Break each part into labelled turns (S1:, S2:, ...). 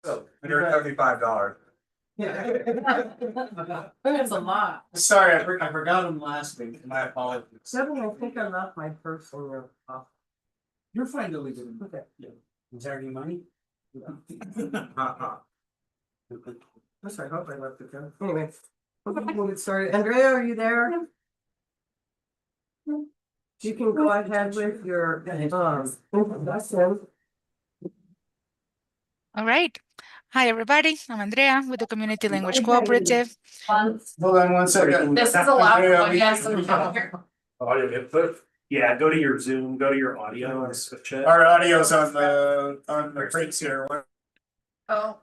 S1: $175.
S2: That's a lot.
S3: Sorry, I forgot them last week, my apologies.
S2: Seven, I think I left my purse in your office.
S3: You're fine to leave it.
S2: Okay.
S3: Is there any money?
S2: Yes, I hope I left it there. Anyway, we'll get started. Andrea, are you there? You can go ahead with your introduction.
S4: All right. Hi, everybody. I'm Andrea with the Community Language Cooperative.
S3: Hold on one second.
S5: This is a lot,
S3: Andrea,
S5: yes.
S1: Audio input? Yeah, go to your Zoom, go to your audio and switch it.
S3: Our audio's on the breaks here.
S5: Oh.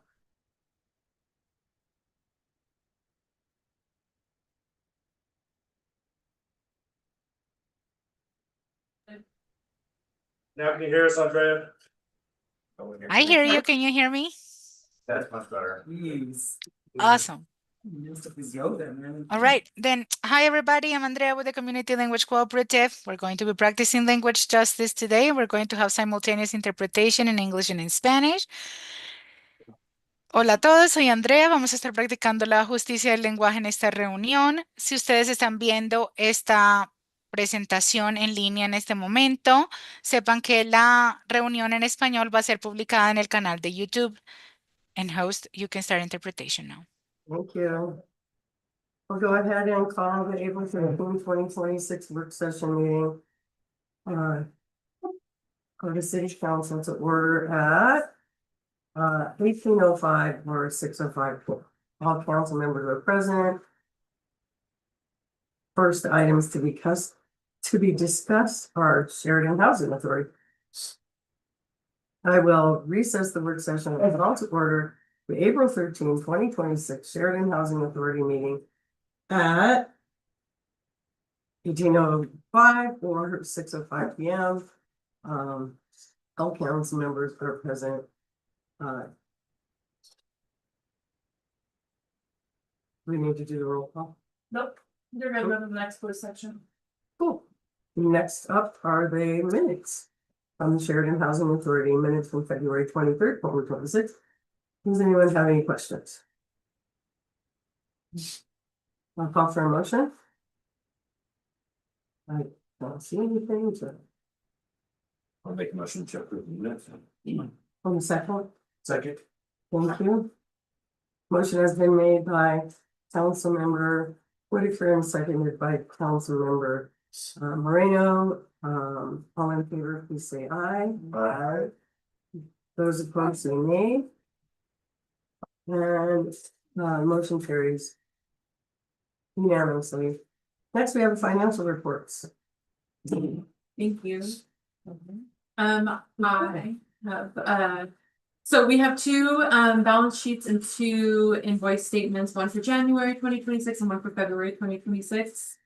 S1: Now can you hear us, Andrea?
S4: I hear you. Can you hear me?
S1: That's much better.
S2: Please.
S4: Awesome.
S2: Yoga, man.
S4: All right. Then, hi, everybody. I'm Andrea with the Community Language Cooperative. We're going to be practicing language justice today. We're going to have simultaneous interpretation in English and in Spanish. Hola a todos, soy Andrea. Vamos a estar practicando la justicia del lenguaje en esta reunión. Si ustedes están viendo esta presentación en línea en este momento, sepan que la reunión en español va a ser publicada en el canal de YouTube. And host, you can start interpretation now.
S2: Thank you. We'll go ahead and call the April 13, 2026 work session meeting. Go to City Council to order at 18:05 or 6:05. All council members are present. First items to be discussed are Sheridan Housing Authority. I will recess the work session and call to order the April 13, 2026 Sheridan Housing Authority meeting at 18:05 or 6:05 p.m. All council members are present. We need to do the roll call.
S5: Nope, you're gonna go to the next closed section.
S2: Cool. Next up are the minutes from the Sheridan Housing Authority, minutes from February 23rd, 2026. Does anyone have any questions? I'll call for a motion. I don't see anything, so
S1: I'll make a motion to approve the minutes.
S2: on the second,
S1: Second.
S2: thank you. Motion has been made by Councilmember Whitaker and seconded by Councilmember Moreno. All in favor, please say aye.
S1: Aye.
S2: Those opposed say nay. And motion carries unanimously. Next, we have financial reports.
S5: Thank you. I have, so we have two balance sheets and two invoice statements, one for January 2026 and one for February 2026.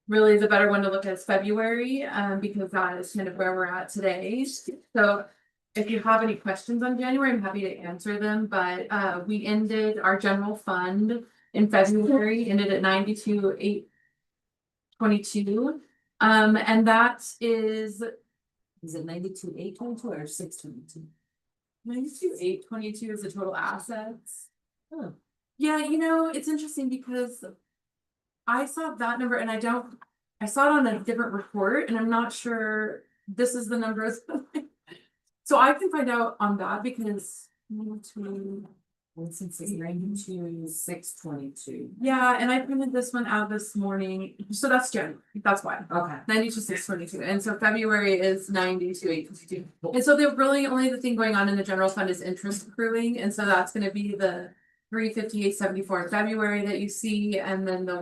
S5: Really the better one to look at is February, because that is kind of where we're at today. So if you have any questions on January, I'm happy to answer them, but we ended our general fund in February, ended at 92,822. And that is it 92,822 or 622? 92,822 is the total assets.
S2: Oh.
S5: Yeah, you know, it's interesting because I saw that number and I saw it on a different report and I'm not sure this is the number. So I can find out on that because
S6: since it's 92,622.
S5: yeah, and I printed this one out this morning. So that's January. That's why.
S6: Okay.
S5: 92,622. And so February is 92,822. And so the really only the thing going on in the general fund is interest accruing. And so that's gonna be the 358.74 in February that you see, and then the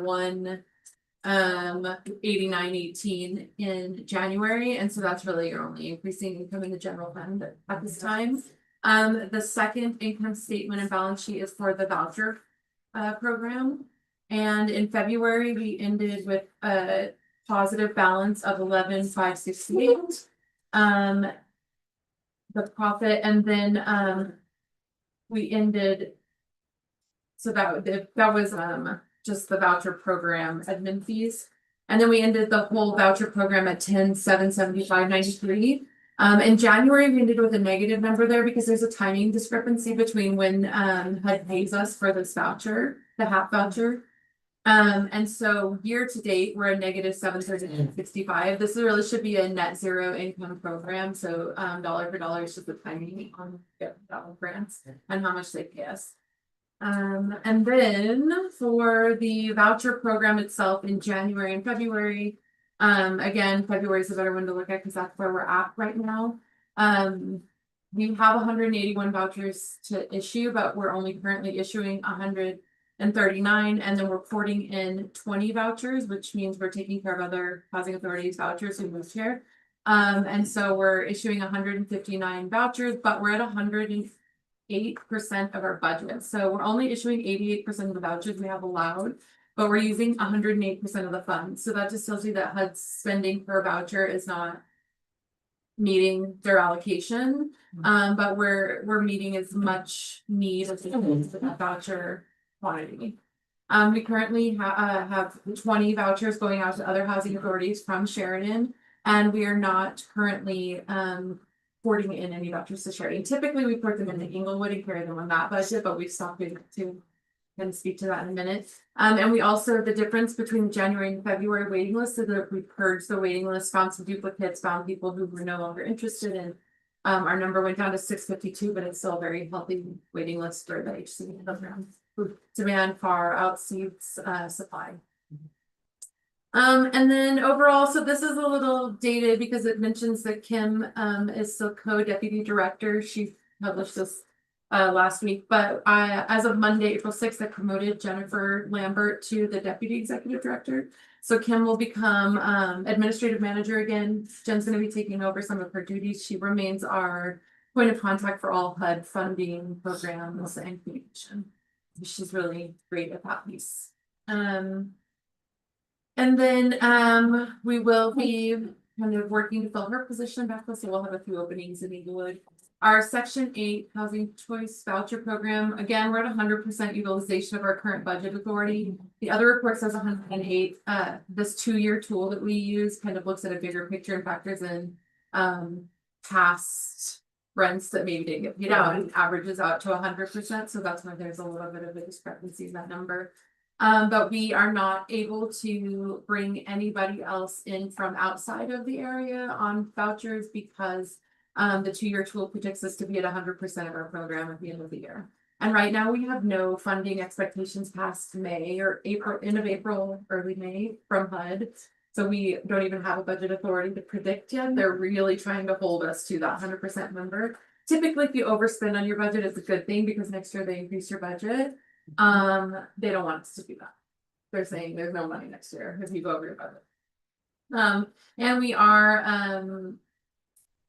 S5: 89.18 in January. And so that's really your only increasing income in the general fund at this time. The second income statement and balance sheet is for the voucher program. And in February, we ended with a positive balance of 11,568. The profit, and then we ended. So that was just the voucher program admin fees. And then we ended the whole voucher program at 10,775.93. In January, we ended with a negative number there because there's a timing discrepancy between when HUD pays us for this voucher, the HAP voucher. And so year to date, we're a negative 765. This really should be a net zero income program. So dollar for dollar is just the timing on grants and how much they pay us. And then for the voucher program itself in January and February, again, February is a better one to look at because that's where we're at right now. We have 181 vouchers to issue, but we're only currently issuing 139, and then we're porting in 20 vouchers, which means we're taking care of other housing authorities vouchers who moved here. And so we're issuing 159 vouchers, but we're at 108% of our budget. So we're only issuing 88% of the vouchers we have allowed, but we're using 108% of the funds. So that just tells you that HUD's spending per voucher is not meeting their allocation. But we're meeting as much need as that voucher quantity. We currently have 20 vouchers going out to other housing authorities from Sheridan, and we are not currently porting in any vouchers to Sheridan. Typically, we port them into Inglewood and carry them on that budget, but we've stopped doing that too. Going to speak to that in a minute. And we also, the difference between January and February waiting list, so that we purged the waiting list, found some duplicates, found people who were no longer interested in. Our number went down to 652, but it's still a very healthy waiting list for the HC program. Demand far exceeds supply. And then overall, so this is a little dated because it mentions that Kim is still co-deputy director. She published this last week, but as of Monday, April 6th, I promoted Jennifer Lambert to the deputy executive director. So Kim will become administrative manager again. Jen's going to be taking over some of her duties. She remains our point of contact for all HUD funding programs and communication. She's really great at that piece. And then we will be kind of working to fill her position back, so we'll have a few openings in Inglewood. Our Section 8 Housing Choice Voucher Program, again, we're at 100% utilization of our current budget authority. The other report says 108. This 2-year tool that we use kind of looks at a bigger picture and factors in past rents that maybe didn't get paid out and averages out to 100%. So that's why there's a little bit of a discrepancy in that number. But we are not able to bring anybody else in from outside of the area on vouchers because the 2-year tool predicts us to be at 100% of our program at the end of the year. And right now we have no funding expectations past May or April, end of April, early May from HUD. So we don't even have a budget authority to predict yet. They're really trying to hold us to that 100% number. Typically, if you overspend on your budget, it's a good thing because next year they increase your budget. They don't want us to do that. They're saying there's no money next year if you go over your budget. And we are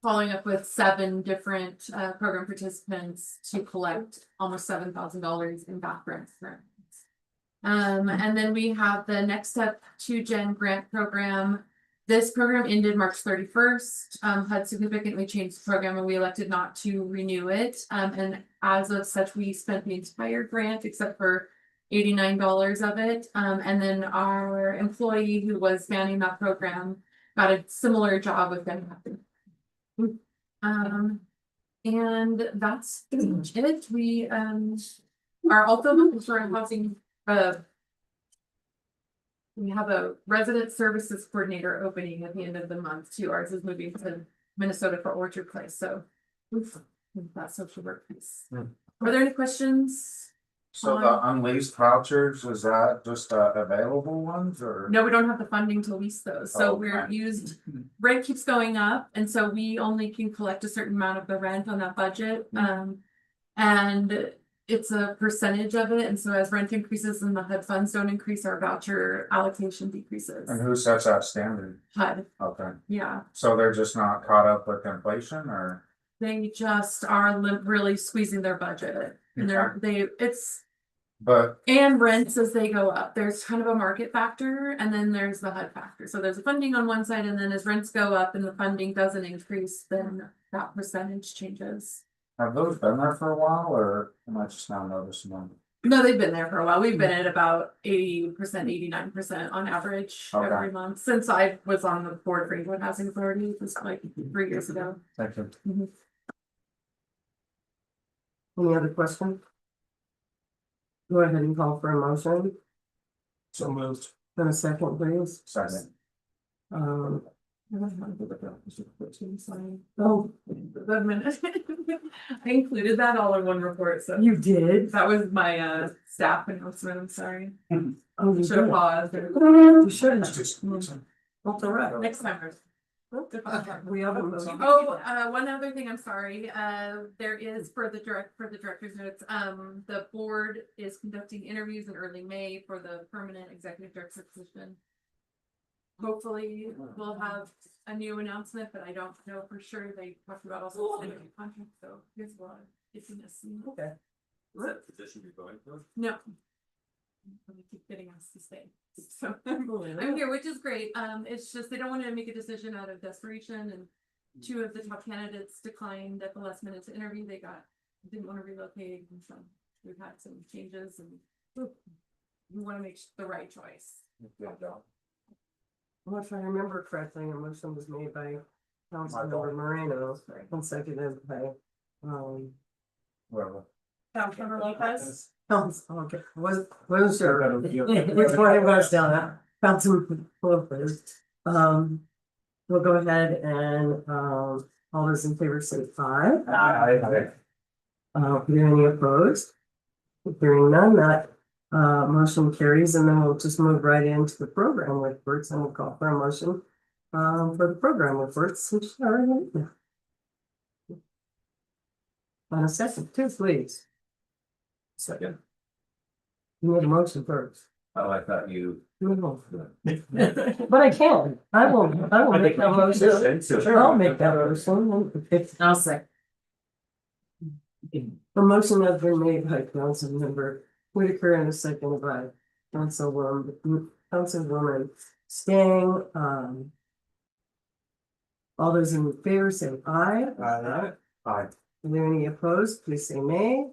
S5: following up with 7 different program participants to collect almost $7,000 in back rent. And then we have the Next Step 2Gen grant program. This program ended March 31st. HUD significantly changed the program and we elected not to renew it. And as of such, we spent the entire grant except for $89 of it. And then our employee who was manning that program got a similar job with them. And that's pretty much it. We are also looking for a housing we have a resident services coordinator opening at the end of the month too. Ours is moving to Minnesota for Orchard Place. So that social work piece. Are there any questions?
S6: So the unleased vouchers, is that just available ones or?
S5: No, we don't have the funding to lease those. So
S6: Okay.
S5: we're used, rent keeps going up. And so we only can collect a certain amount of the rent on that budget. And it's a percentage of it. And so as rent increases and the HUD funds don't increase, our voucher allocation decreases.
S6: And who sets that standard?
S5: HUD,
S6: Okay,
S5: yeah.
S6: so they're just not caught up with inflation or?
S5: They just are really squeezing their budget. And
S6: But
S5: and rents as they go up. There's kind of a market factor and then there's the HUD factor. So there's a funding on one side and then as rents go up and the funding doesn't increase, then that percentage changes.
S6: have those been there for a while or am I just now noticing them?
S5: No, they've been there for a while. We've been at about 80%, 89% on average
S6: Okay.
S5: every month since I was on the board for England Housing Authority. It was like 3 years ago.
S6: Thank you.
S2: Any other questions? Go ahead and call for a motion.
S3: So moved.
S2: In a second, please.
S6: Second.
S2: Oh,
S5: The minute. I included that all in one report, so
S2: you did?
S5: that was my staff announcement. I'm sorry.
S2: Oh, you
S5: Should have
S2: did.
S5: paused.
S2: You should have. That's all right.
S5: Next time.
S2: We have a motion.
S5: Oh, one other thing, I'm sorry, there is for the director's notes, the board is conducting interviews in early May for the permanent executive director position. Hopefully, we'll have a new announcement, but I don't know for sure, they talked about also extending the contract, so here's what it's in this.
S2: Okay.
S1: Position you're going for?
S5: No. They keep getting us to stay, so I'm here, which is great, it's just they don't want to make a decision out of desperation, and two of the top candidates declined at the last minute to interview, didn't want to relocate, and so we've had some changes, and we want to make the right choice.
S2: Well, if I remember correctly, a motion was made by Councilmember Moreno and seconded by,
S6: Whoever.
S5: Councilmember Lopez?
S2: Okay, wasn't sure. Which one it was down at, Councilman Lopez. We'll go ahead and, all those in favor say aye.
S6: Aye.
S2: Are there any opposed? Hearing none, that, motion carries, and then we'll just move right into the program reports, and we'll call for a motion, for the program reports, which are right now. On a second, two, please.
S3: Second.
S2: You need a motion first.
S6: Oh, I thought you.
S2: No. But I can, I will make that motion. Sure, I'll make that motion. I'll say. The motion has been made by Councilmember Whitaker and a second by Councilwoman Stang. All those in favor say aye.
S3: Aye.
S2: Are there any opposed? Please say nay.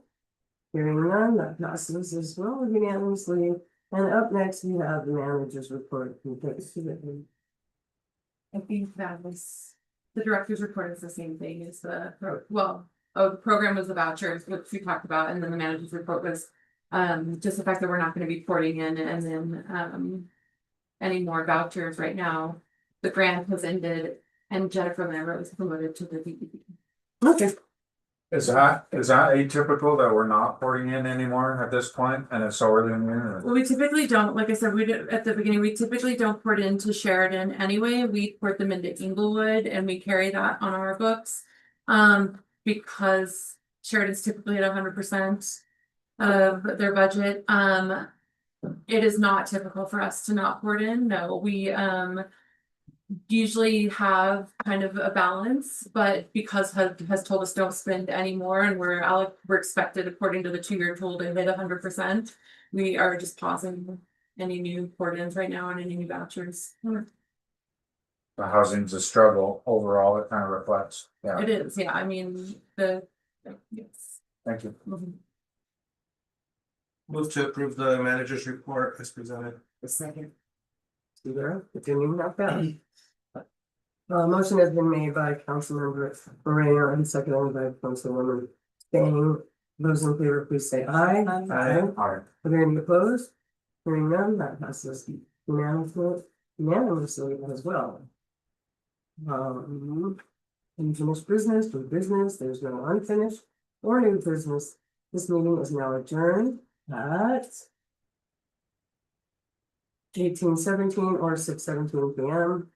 S2: Hearing none, that passes as well unanimously. And up next, we have the manager's report.
S5: I think that was, the director's report is the same thing as the, the program was the vouchers, which we talked about, and then the manager's report was just the fact that we're not gonna be porting in and then any more vouchers right now. The grant has ended and Jennifer Lambert was promoted to the VP.
S2: Okay.
S6: Is that atypical that we're not porting in anymore at this point and it's so early in the year?
S5: Well, we typically don't, like I said, we did at the beginning, we typically don't port into Sheridan anyway, we port them into Inglewood and we carry that on our books. Because Sheridan's typically at 100% of their budget, it is not typical for us to not port in, no, we usually have kind of a balance, but because HUD has told us don't spend anymore and we're expected according to the 2-year tool to hit 100%. We are just pausing any new port-ins right now and any new vouchers.
S6: The housing's a struggle overall, it kind of reflects, yeah,
S5: It is, yeah, I mean, yes.
S6: thank you.
S3: Move to approve the manager's report as presented.
S2: A second. See there, it didn't even have that. Motion has been made by Councilmember Moreno and seconded by Councilwoman Stang. Those in favor, please say aye.
S3: Aye.
S2: Are there any opposed? Hearing none, that passes unanimously as well. Unfinished business, new business, there's no unfinished or new business. This meeting is now adjourned at 18:17 or 6:17 p.m.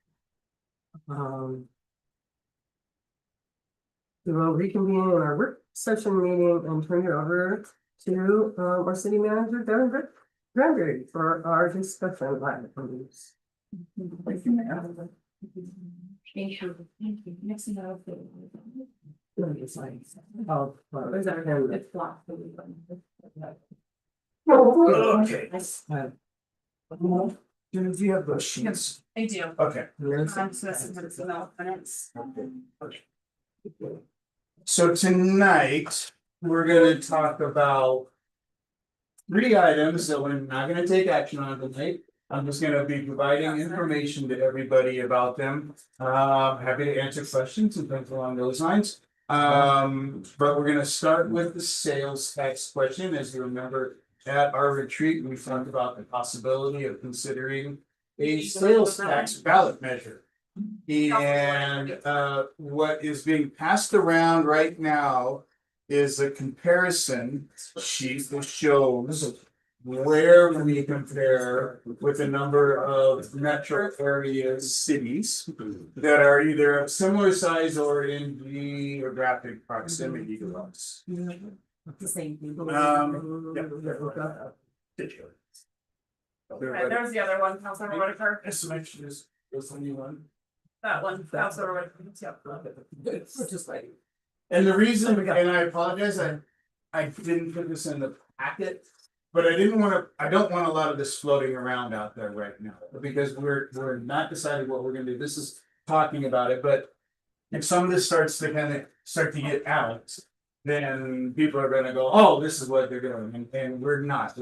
S2: We will reconvene in our work session meeting and turn it over to our city manager, Devin Granberry, for our discussion items.
S5: Thank you. Next thing I'll do.
S2: Oh,
S5: Is that
S2: and-
S5: it's blocked.
S3: Okay.
S2: Do
S3: you have those sheets?
S5: I do.
S3: Okay.
S2: Yes.
S3: So tonight, we're gonna talk about
S7: three items that we're not gonna take action on tonight. I'm just gonna be providing information to everybody about them. Happy to answer questions and things along those lines. But we're gonna start with the sales tax question. As you remember, at our retreat, we talked about the possibility of considering a sales tax ballot measure. And what is being passed around right now is a comparison sheet that shows where we compare with a number of metro area cities that are either of similar size or in geographic proximity to us.
S2: The same thing.
S5: Okay, there's the other one, Councilmember Whitaker,
S7: Estimation is the new one.
S5: that one, Councilmember Whitaker, yep.
S2: Just like.
S7: And the reason, and I apologize, I didn't put this in the packet. But I don't want a lot of this floating around out there right now, because we're not deciding what we're gonna do, this is talking about it, but. If some of this starts to kind of start to get out, then people are gonna go, oh, this is what they're doing, and we have not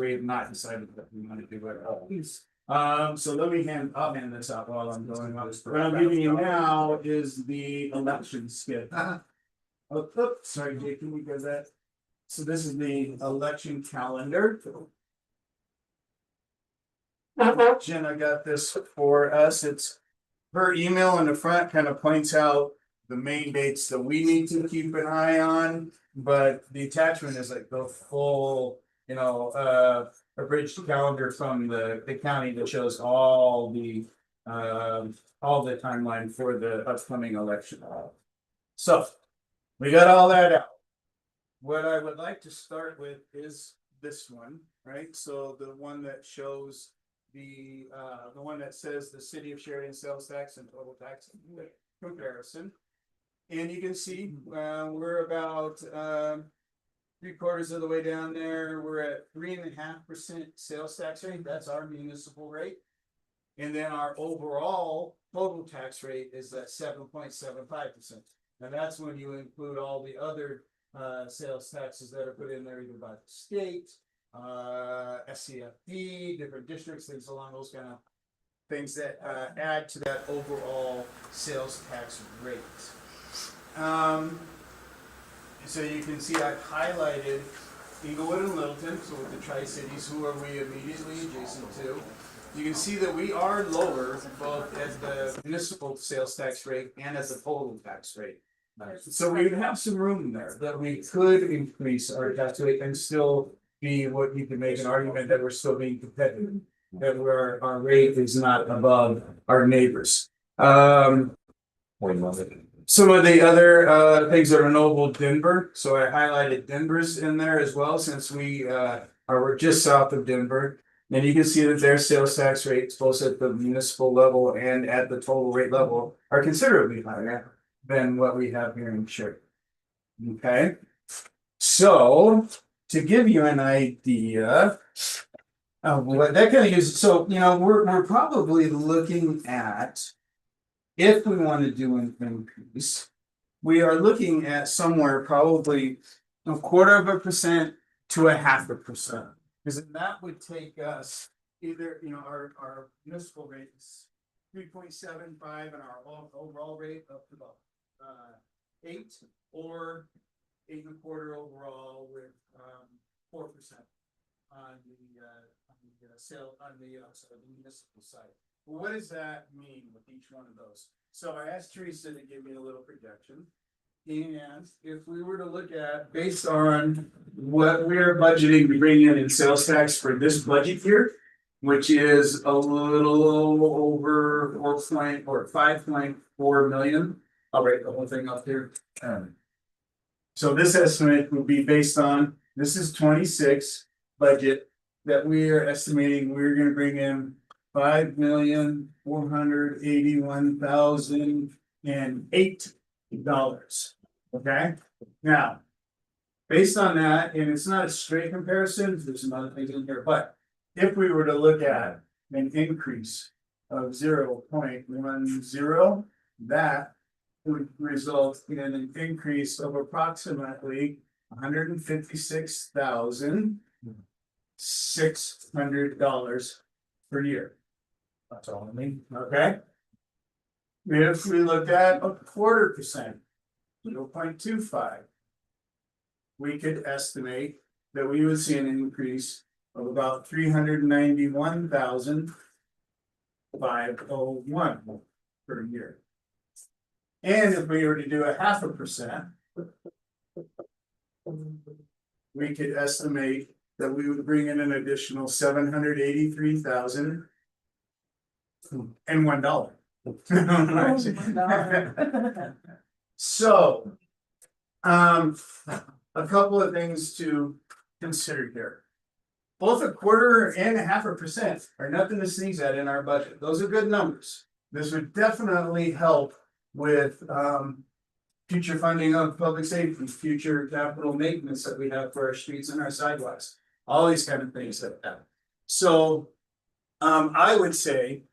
S7: decided that we wanna do it at all. So I'll hand this out while I'm going on. What I'm giving you now is the election skip. Oh, oops, sorry, Jake, can we go that? So this is the election calendar. Jenna got this for us. It's her email in the front kind of points out the main dates that we need to keep an eye on. But the attachment is like the full, abridged calendar from the county that shows all the timeline for the upcoming election. So we got all that out. What I would like to start with is this one, right? So the one that shows the one that says the city of Sheridan sales tax and total tax comparison. And you can see, we're about 3/4 of the way down there. We're at 3.5% sales tax rate. That's our municipal rate. And then our overall total tax rate is at 7.75%. And that's when you include all the other sales taxes that are put in there either by the state, SCFD, different districts, things along those kind of things that add to that overall sales tax rate. So you can see I've highlighted Inglewood and Littleton, so with the Tri-Cities, who are we immediately adjacent to. You can see that we are lower both at the municipal sales tax rate and as the total tax rate. So we would have some room there that we could increase our tax rate and still be what you can make an argument that we're still being competitive. That our rate is not above our neighbors. Some of the other things that are notable, Denver, so I highlighted Denver's in there as well, since we're just south of Denver. And you can see that their sales tax rates, both at the municipal level and at the total rate level, are considerably higher than what we have here in Sheridan. Okay, so to give you an idea of what that kind of is, so we're probably looking at, if we want to do an increase, we are looking at somewhere probably 1/4% to 1/2%. Because that would take us either, our municipal rate is 3.75 and our overall rate up to about 8 or 8.25 overall with 4% on the municipal side. Well, what does that mean with each one of those? So I asked Teresa to give me a little projection. And if we were to look at, based on what we're budgeting to bring in sales tax for this budget year, which is a little over 5.4 million. I'll write the whole thing up here. So this estimate would be based on, this is 26 budget that we are estimating we're gonna bring in $5,481,008. Okay, now, based on that, and it's not a straight comparison, there's some other things in here, but if we were to look at an increase of 0.10, that would result in an increase of approximately 156,000 $600 per year. That's all I mean, okay? If we look at 0.25%, 0.25. We could estimate that we would see an increase of about 391,501 per year. And if we were to do 0.5%, we could estimate that we would bring in an additional $783,001. So, a couple of things to consider here. Both 1/4 and 0.5% are nothing to sneeze at in our budget. Those are good numbers. This would definitely help with future funding of public safety, future capital maintenance that we have for our streets and our sidewalks, all these kind of things like that. So, I would say,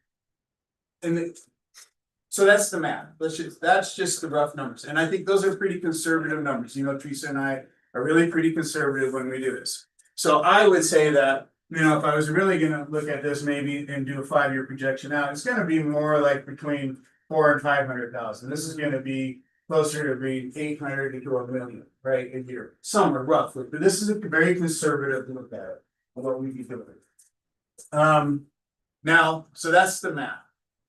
S7: so that's the math. That's just the rough numbers. And I think those are pretty conservative numbers. You know, Teresa and I are really pretty conservative when we do this. So I would say that, you know, if I was really gonna look at this maybe and do a 5-year projection out, it's gonna be more like between 400,000 and 500,000. This is gonna be closer to being 800 to 1 million, right, a year, somewhere roughly. But this is a very conservative look at it, of what we'd be doing. Now, so that's the math.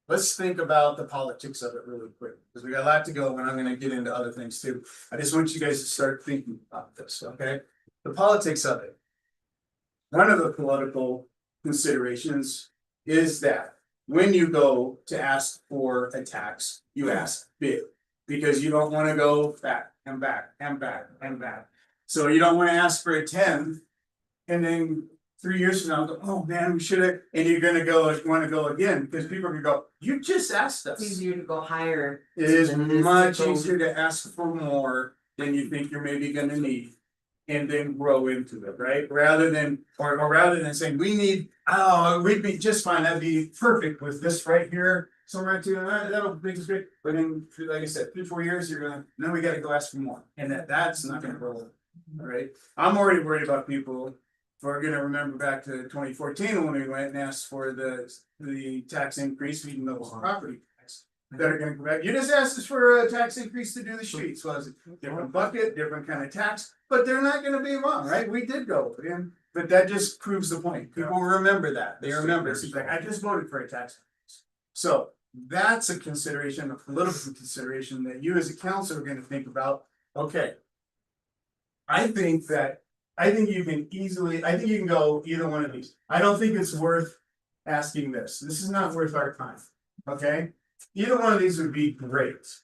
S7: Let's think about the politics of it really quick, because we got a lot to go and I'm gonna get into other things too. I just want you guys to start thinking about this, okay? The politics of it. One of the political considerations is that when you go to ask for a tax, you ask big. Because you don't wanna go back and back and back and back. So you don't wanna ask for a 10 and then 3 years from now, go, oh man, we should have, and you're gonna go, wanna go again, because people are gonna go, you just asked us.
S2: It's easier to go higher.
S7: It is
S2: than it is to
S7: much
S2: go-
S7: easier to ask for more than you think you're maybe gonna need. And then grow into it, right? Rather than, or rather than saying, we need, oh, we'd be just fine, that'd be perfect with this right here. Somewhere to, that'll make us great, but in, like I said, 3-4 years, you're gonna, no, we gotta go ask for more, and that's not gonna roll. Alright, I'm already worried about people. We're gonna remember back to 2014 when we went and asked for the tax increase, even though it was a property tax. That are gonna go back, you just asked us for a tax increase to do the streets, was it different bucket, different kind of tax, but they're not gonna be wrong, right? We did go, and, but that just proves the point, people remember that, they remember, it's like, I just voted for a tax increase. So, that's a consideration, a political consideration that you as a council are gonna think about, okay. I think you can go either one of these. I don't think it's worth asking this. This is not worth our time. Okay? Either one of these would be great.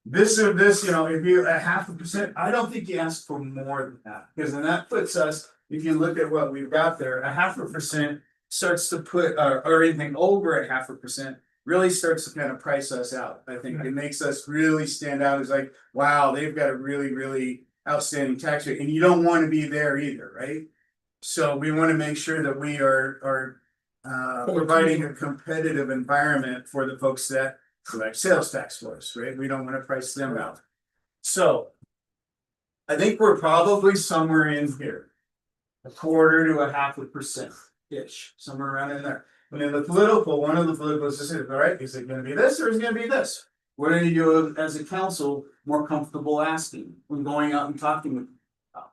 S7: This or this, you know, if you're at 0.5%, I don't think you ask for more than that. Because then that puts us, if you look at what we've got there, 0.5% starts to put, or anything over 0.5%, really starts to kind of price us out. I think it makes us really stand out as like, wow, they've got a really, really outstanding tax rate, and you don't want to be there either, right? So we want to make sure that we are providing a competitive environment for the folks that collect sales tax for us, right? We don't want to price them out. So I think we're probably somewhere in here, 1/4 to 0.5% ish, somewhere around in there. And then the political, one of the politicals is, all right, is it gonna be this or is it gonna be this? What are you as a council more comfortable asking when going out and talking with people,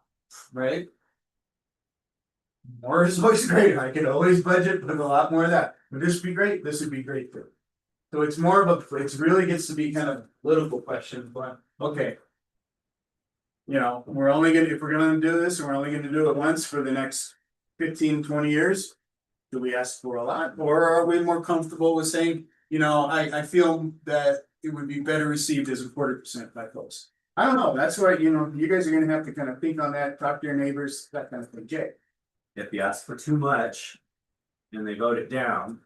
S7: right? More is always great. I can always budget with a lot more of that. Would this be great? This would be great too. So it's more of a, it's really gets to be kind of a political question, but okay. You know, we're only gonna, if we're gonna do this, we're only gonna do it once for the next 15-20 years. Do we ask for a lot, or are we more comfortable with saying, you know, I feel that it would be better received as a 1/4% by folks? I don't know, that's why, you know, you guys are gonna have to kind of think on that, talk to your neighbors, that kind of thing. Jay?
S8: If you ask for too much and they vote it down,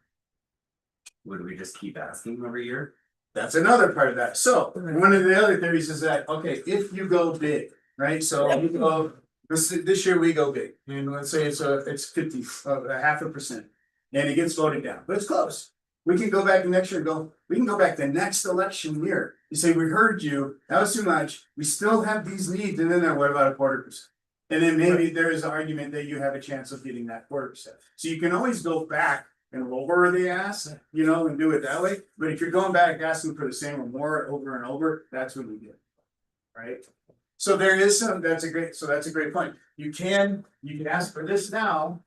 S8: would we just keep asking every year?
S7: That's another part of that. So, one of the other theories is that, okay, if you go big, right, so you go. This year we go big, and let's say it's 50, 0.5%, and it gets voted down, but it's close. We can go back next year and go, we can go back the next election year. You say, we heard you, that was too much, we still have these needs, and then what about 1/4%? And then maybe there is an argument that you have a chance of getting that 4%. So you can always go back and lower the ask, you know, and do it that way. But if you're going back asking for the same or more over and over, that's when we get it. Right? So there is some, that's a great point. You can ask for this now.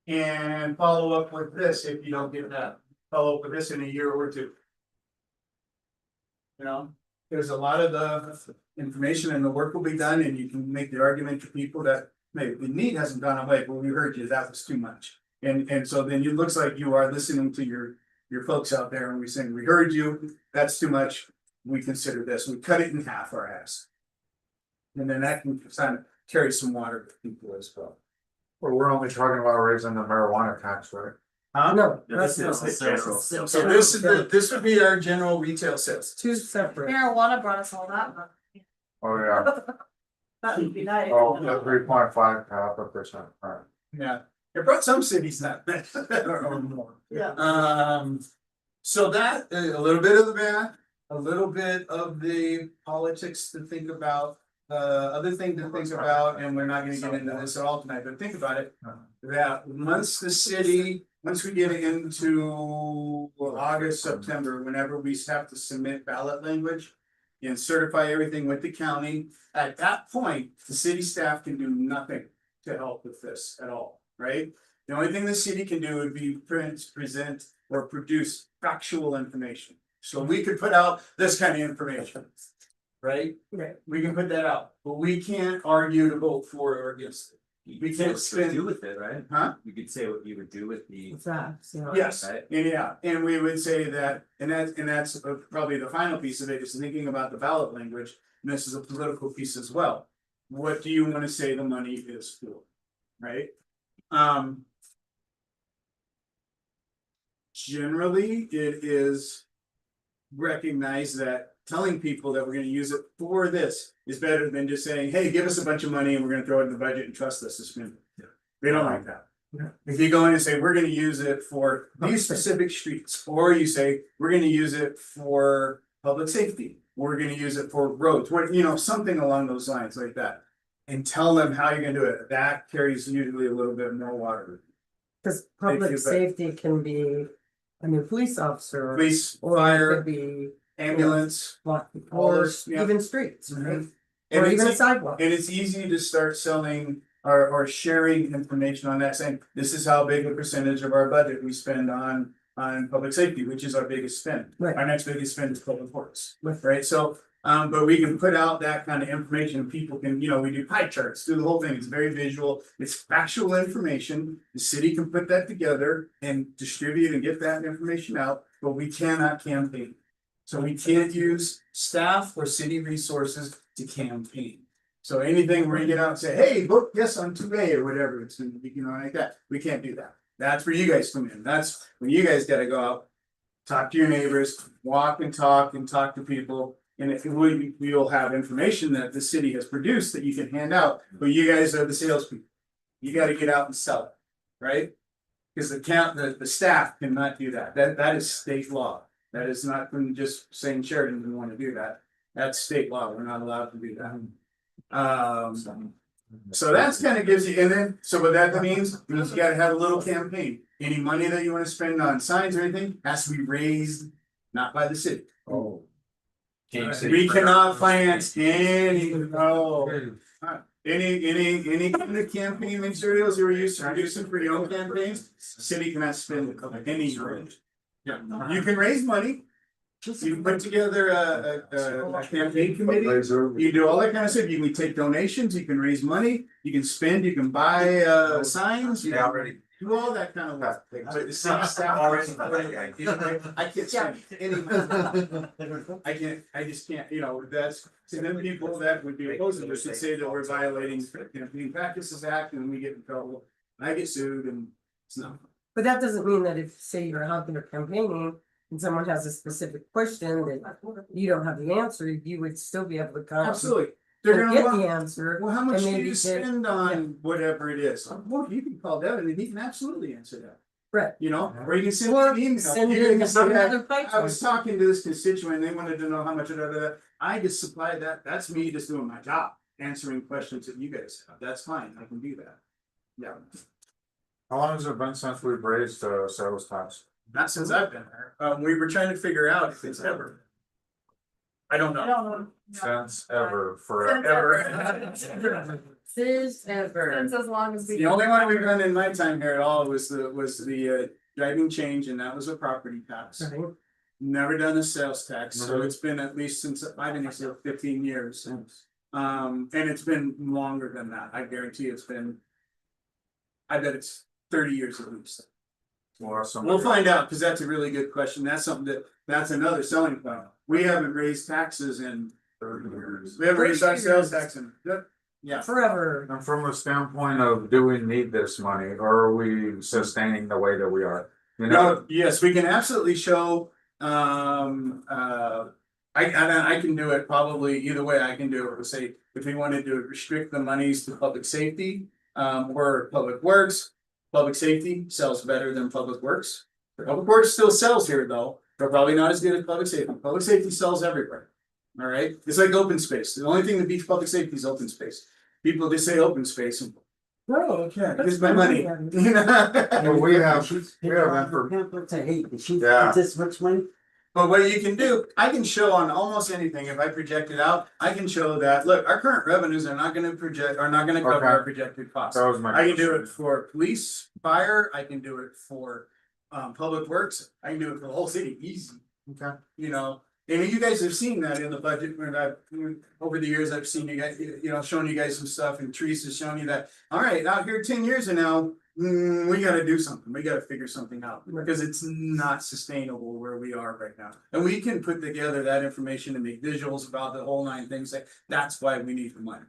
S7: And follow up with this if you don't get that. Follow up with this in a year or two. You know, there's a lot of the information and the work will be done and you can make the argument to people that maybe the need hasn't gone away, but we heard you, that was too much. And so then it looks like you are listening to your folks out there and we're saying, we heard you, that's too much. We consider this, we cut it in half our ask. And then that can kind of carry some water to people as well.
S6: Well, we're only talking about raising the marijuana tax, right?
S7: Huh?
S2: No,
S8: This
S2: that's
S8: is
S2: not.
S8: the general.
S7: So this would be our general retail sales.
S2: Two separate.
S9: Marijuana brought us all that much.
S6: Oh, yeah.
S9: That would be nice.
S6: Oh, 3.5 to 0.5%, alright.
S7: Yeah, it brought some cities that or more.
S9: Yeah.
S7: So that, a little bit of the math, a little bit of the politics to think about. Other thing to think about, and we're not gonna get into this at all tonight, but think about it. That once we get into August, September, whenever we have to submit ballot language. And certify everything with the county, at that point, the city staff can do nothing to help with this at all, right? The only thing the city can do would be present or produce factual information. So we could put out this kind of information. Right?
S2: Right.
S7: We can put that out, but we can't argue to vote for or against it. We can't spend-
S8: do with it, right?
S7: Huh?
S8: You could say what you would do with the.
S2: Facts, yeah.
S7: Yes,
S8: Right.
S7: yeah, and we would say that, and that's probably the final piece of it, is thinking about the ballot language, and this is a political piece as well. What do you wanna say the money is for, right? Generally, it is recognized that telling people that we're gonna use it for this is better than just saying, hey, give us a bunch of money and we're gonna throw it in the budget and trust us to spend it. They don't like that. If you go in and say, we're gonna use it for these specific streets, or you say, we're gonna use it for public safety, we're gonna use it for roads, what, you know, something along those lines like that. And tell them how you're gonna do it, that carries usually a little bit more water.
S2: Cause
S7: Thank
S2: public
S7: you, but-
S2: safety can be, I mean, police officer.
S7: Police,
S2: Or it
S7: fire,
S2: could be,
S7: ambulance. All
S2: or
S7: those, yeah.
S2: even streets, right?
S7: Mhm.
S2: Or
S7: And
S2: even a
S7: it's,
S2: sidewalk.
S7: and it's easy to start selling or sharing information on that, saying, this is how big a percentage of our budget we spend on public safety, which is our biggest spend.
S2: Right.
S7: Our next biggest spend is public works,
S2: Right.
S7: right? So, but we can put out that kind of information, people can, you know, we do pie charts, do the whole thing, it's very visual, it's factual information. The city can put that together and distribute and get that information out, but we cannot campaign. So we can't use staff or city resources to campaign. So anything where you get out and say, hey, vote yes on 2A or whatever, it's, you know, like that, we can't do that. That's where you guys come in, that's when you guys gotta go out. Talk to your neighbors, walk and talk to people. And if we'll have information that the city has produced that you can hand out, but you guys are the salespeople. You gotta get out and sell it, right? Because the staff cannot do that, that is state law. That is not from just saying Sheridan didn't want to do that, that's state law, we're not allowed to do that. So that's kind of gives you, and then, so what that means you gotta have a little campaign. Any money that you wanna spend on signs or anything has to be raised, not by the city.
S6: Oh.
S7: We cannot finance any kind of campaign materials you were used to producing for your own campaigns, city cannot spend any. Yeah, you can raise money. You can put together a campaign committee, you do all that kind of stuff, you can take donations, you can raise money, you can spend, you can buy signs, you can do all that kind of work. But the city staff already, I can't spend any money. I just can't, you know, that's, and then people that would be opposed to this would say that we're violating Campaign Practices Act and we get in trouble. I get sued and it's not.
S2: But that doesn't mean that if, say, you're out there campaigning and someone has a specific question that you don't have the answer, you would still be able to come.
S7: Absolutely. They're
S2: And
S7: gonna
S2: get the
S7: want,
S2: answer.
S7: well, how much
S2: and
S7: do
S2: maybe
S7: you
S2: get-
S7: spend on whatever it is? Well, you can call Devin and he can absolutely answer that.
S2: Right.
S7: You know, or you can send
S2: Or
S7: an email.
S2: send
S7: You
S2: in
S7: can say,
S2: another pipe.
S7: I was talking to this constituent, they wanted to know how much of that, I just supplied that, that's me just doing my job. answering questions that you guys have. That's fine, I can do that. Yeah,
S6: How long has it been since we've raised sales tax?
S7: not since I've been there. We were trying to figure out if it's ever. I don't
S9: I
S7: know.
S9: don't know.
S6: Since ever, forever.
S7: Ever.
S5: Since ever.
S9: Since as long as we.
S7: The only one we've done in my time here at all was the driving change, and that was a property tax.
S2: Right.
S7: Never done a sales tax, so it's been at least since I've been here 15 years. And it's been longer than that. I guarantee it's been. I bet it's 30 years at least. We'll find out, because that's a really good question. That's something that's another selling point. We haven't raised taxes in
S6: 30 years.
S7: We haven't raised our sales tax in, yeah.
S2: Forever.
S6: And from the standpoint of, do we need this money, or are we sustaining the way that we are? You know,
S7: No, yes, we can absolutely show, I can do it probably either way. I can do it, let's say, if we wanted to restrict the monies to public safety, or public works. Public safety sells better than public works. Public works still sells here though, but probably not as good as public safety. Public safety sells everywhere. All right, it's like open space. The only thing that beats public safety is open space. People just say open space and. Oh, okay, here's my money.
S6: well, we have info.
S10: I hate the sheet.
S6: Yeah.
S10: This much money.
S7: But what you can do, I can show on almost anything, if I project it out, I can show that, look, our current revenues are not gonna cover
S6: Okay.
S7: our projected costs.
S6: That was my
S7: I can do
S6: question.
S7: it for police, fire, I can do it for public works, I can do it for the whole city, easy.
S6: Okay.
S7: You know, and you guys have seen that in the budget, when over the years, I've seen you guys, showing you guys some stuff, and Teresa's showing you that, all right, out here 10 years and now. We gotta do something, we gotta figure something out, because it's not sustainable where we are right now. And we can put together that information and make visuals about the whole 9 things, that's why we need the money.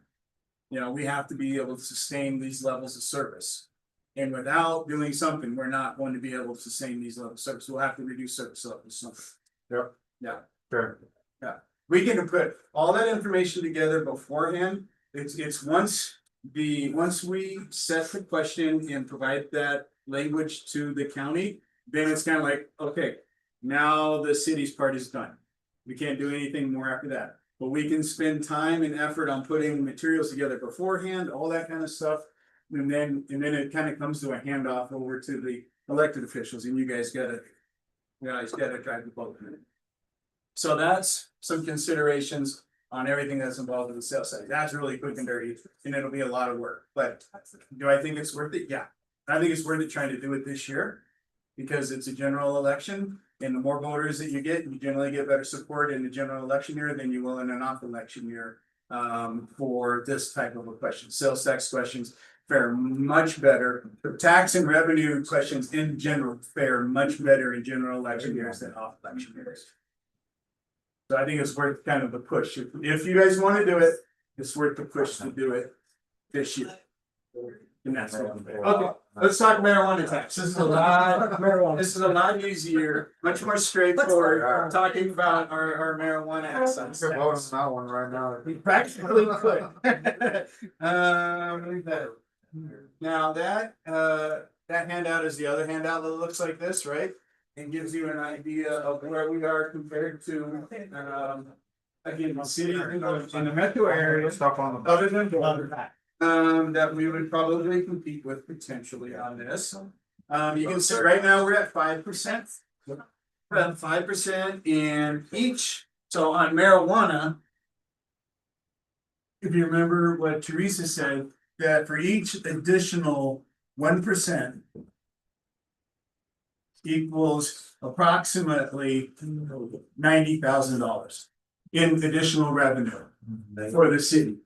S7: You know, we have to be able to sustain these levels of service. And without doing something, we're not going to be able to sustain these levels of service, we'll have to reduce service levels, something.
S6: Yep.
S7: Yeah.
S6: Sure.
S7: We can put all that information together beforehand, it's once we set the question and provide that language to the county. Then it's kind of like, okay, now the city's part is done. We can't do anything more after that, but we can spend time and effort on putting materials together beforehand, all that kind of stuff. And then it kind of comes to a handoff over to the elected officials, and you guys gotta drive the boat. So that's some considerations on everything that's involved in the sales side. That's really quick and dirty, and it'll be a lot of work, but do I think it's worth it? Yeah. I think it's worth it trying to do it this year. Because it's a general election, and the more voters that you generally get better support in the general election year than you will in an off election year. For this type of a question, sales tax questions fare much better, tax and revenue questions in general fare much better in general election years than off election years. So I think it's worth kind of the push. If you guys want to do it, it's worth the push to do it this year. And that's what I'm saying. Okay, let's talk marijuana tax. This is a lot easier, much more straightforward, talking about our marijuana excise.
S6: We could vote on that one right now.
S7: We practically could. Now that handout is the other handout that looks like this, right? And gives you an idea of where we are compared to, again, the city in the metro area.
S6: Stuff on the.
S7: Other than that we would probably compete with potentially on this. You can see right now we're at 5%. We're at 5% in each, so on marijuana. If you remember what Teresa said, that for each additional 1%. Equals approximately $90,000 in additional revenue for the city.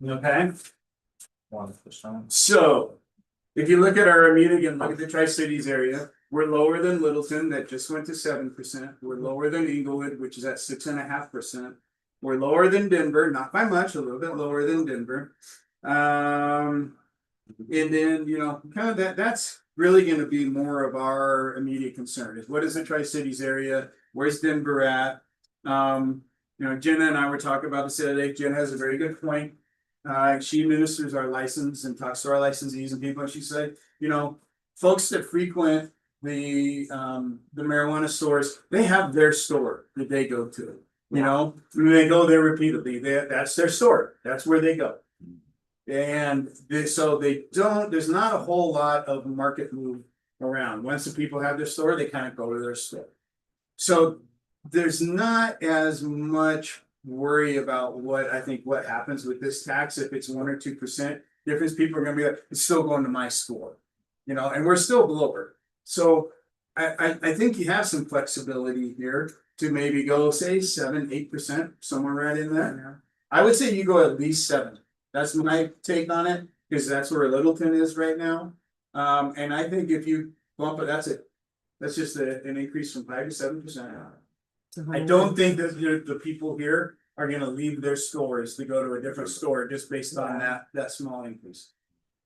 S7: Okay,
S6: 1%.
S7: so if you look at our immediate, again, look at the Tri-Cities area, we're lower than Littleton that just went to 7%. We're lower than Inglewood, which is at 6.5%. We're lower than Denver, not by much, a little bit lower than Denver. And then, kind of that's really going to be more of our immediate concern is what is the Tri-Cities area? Where's Denver at? Jenna and I were talking about this the other day. Jenna has a very good point. She administers our license and talks to our licensees and people. And she said, folks that frequent the marijuana stores, they have their store that they go to. You know, they go there repeatedly, that's their store, that's where they go. And so they don't, there's not a whole lot of market move around. Once the people have their store, they kind of go to their store. So there's not as much worry about what happens with this tax, if it's 1 or 2% difference, people are gonna be like, it's still going to my store. You know, and we're still lower. So I think you have some flexibility here to maybe go, say, 7-8%, somewhere right in there. I would say you go at least 7. That's my take on it, because that's where Littleton is right now. And I think if you bump it, that's it. That's just an increase from 5 to 7%. I don't think that the people here are gonna leave their stores to go to a different store just based on that small increase.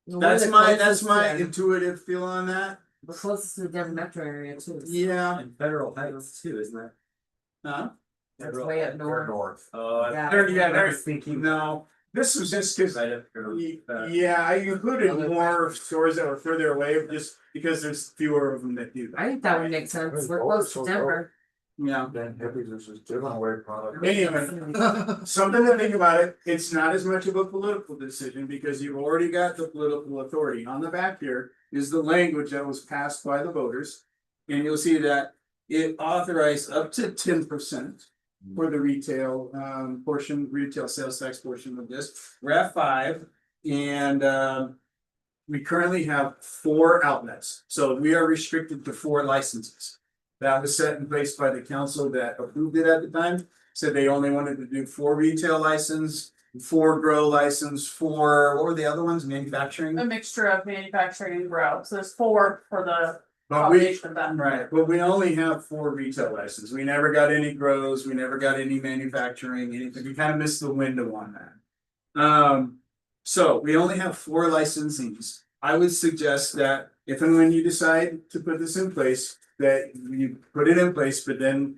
S7: That's my intuitive feel on that.
S2: We're closest to the Denver metro area too.
S7: Yeah.
S8: And Federal Heights too, isn't that?
S7: Huh?
S2: That's way up north.
S8: North.
S2: Yeah.
S7: I was thinking, no, this was just cause. Yeah, I included more stores that were further away, just because there's fewer of them that do
S2: I
S7: that.
S2: think that would make sense. We're close to Denver.
S7: Yeah.
S6: Then hippies is just giving away product.
S7: Anyway, something to think about it, it's not as much of a political decision because you've already got the political authority. On the back here is the language that was passed by the voters. And you'll see that it authorized up to 10% for the retail portion, retail sales tax portion of this. We're at 5 and we currently have 4 outlets, so we are restricted to 4 licenses. That was set in place by the council that approved it at the time, said they only wanted to do 4 retail license, 4 grow license, 4, what were the other ones, manufacturing?
S9: A mixture of manufacturing and grow, so there's 4 for the
S7: But we,
S9: combination of them.
S7: right, but we only have 4 retail licenses, we never got any grows, we never got any manufacturing, anything, we kind of missed the window on that. So we only have 4 licensees. I would suggest that if and when you decide to put this in place, that you put it in place, but then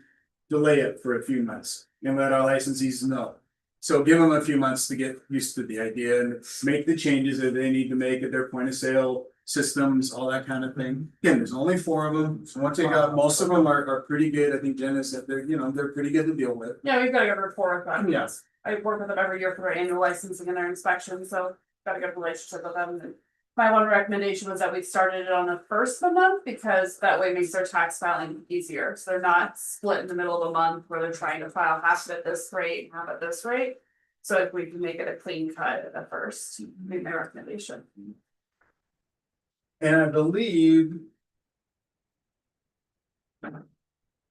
S7: delay it for a few months and let our licensees know. So give them a few months to get used to the idea and make the changes that they need to make at their point of sale systems, all that kind of thing. Again, there's only 4 of them, so once they got, most of them are pretty good. I think Jenna said they're pretty good to deal with.
S9: Yeah, we've got a good rapport with them.
S7: Yes.
S9: I work with them every year for their annual licensing and their inspection, so got a good relationship with them. And my one recommendation was that we started it on the first of the month, because that way it makes their tax filing easier. So they're not split in the middle of the month where they're trying to file half at this rate, half at this rate. So if we can make it a clean cut at first, be my recommendation.
S7: And I believe.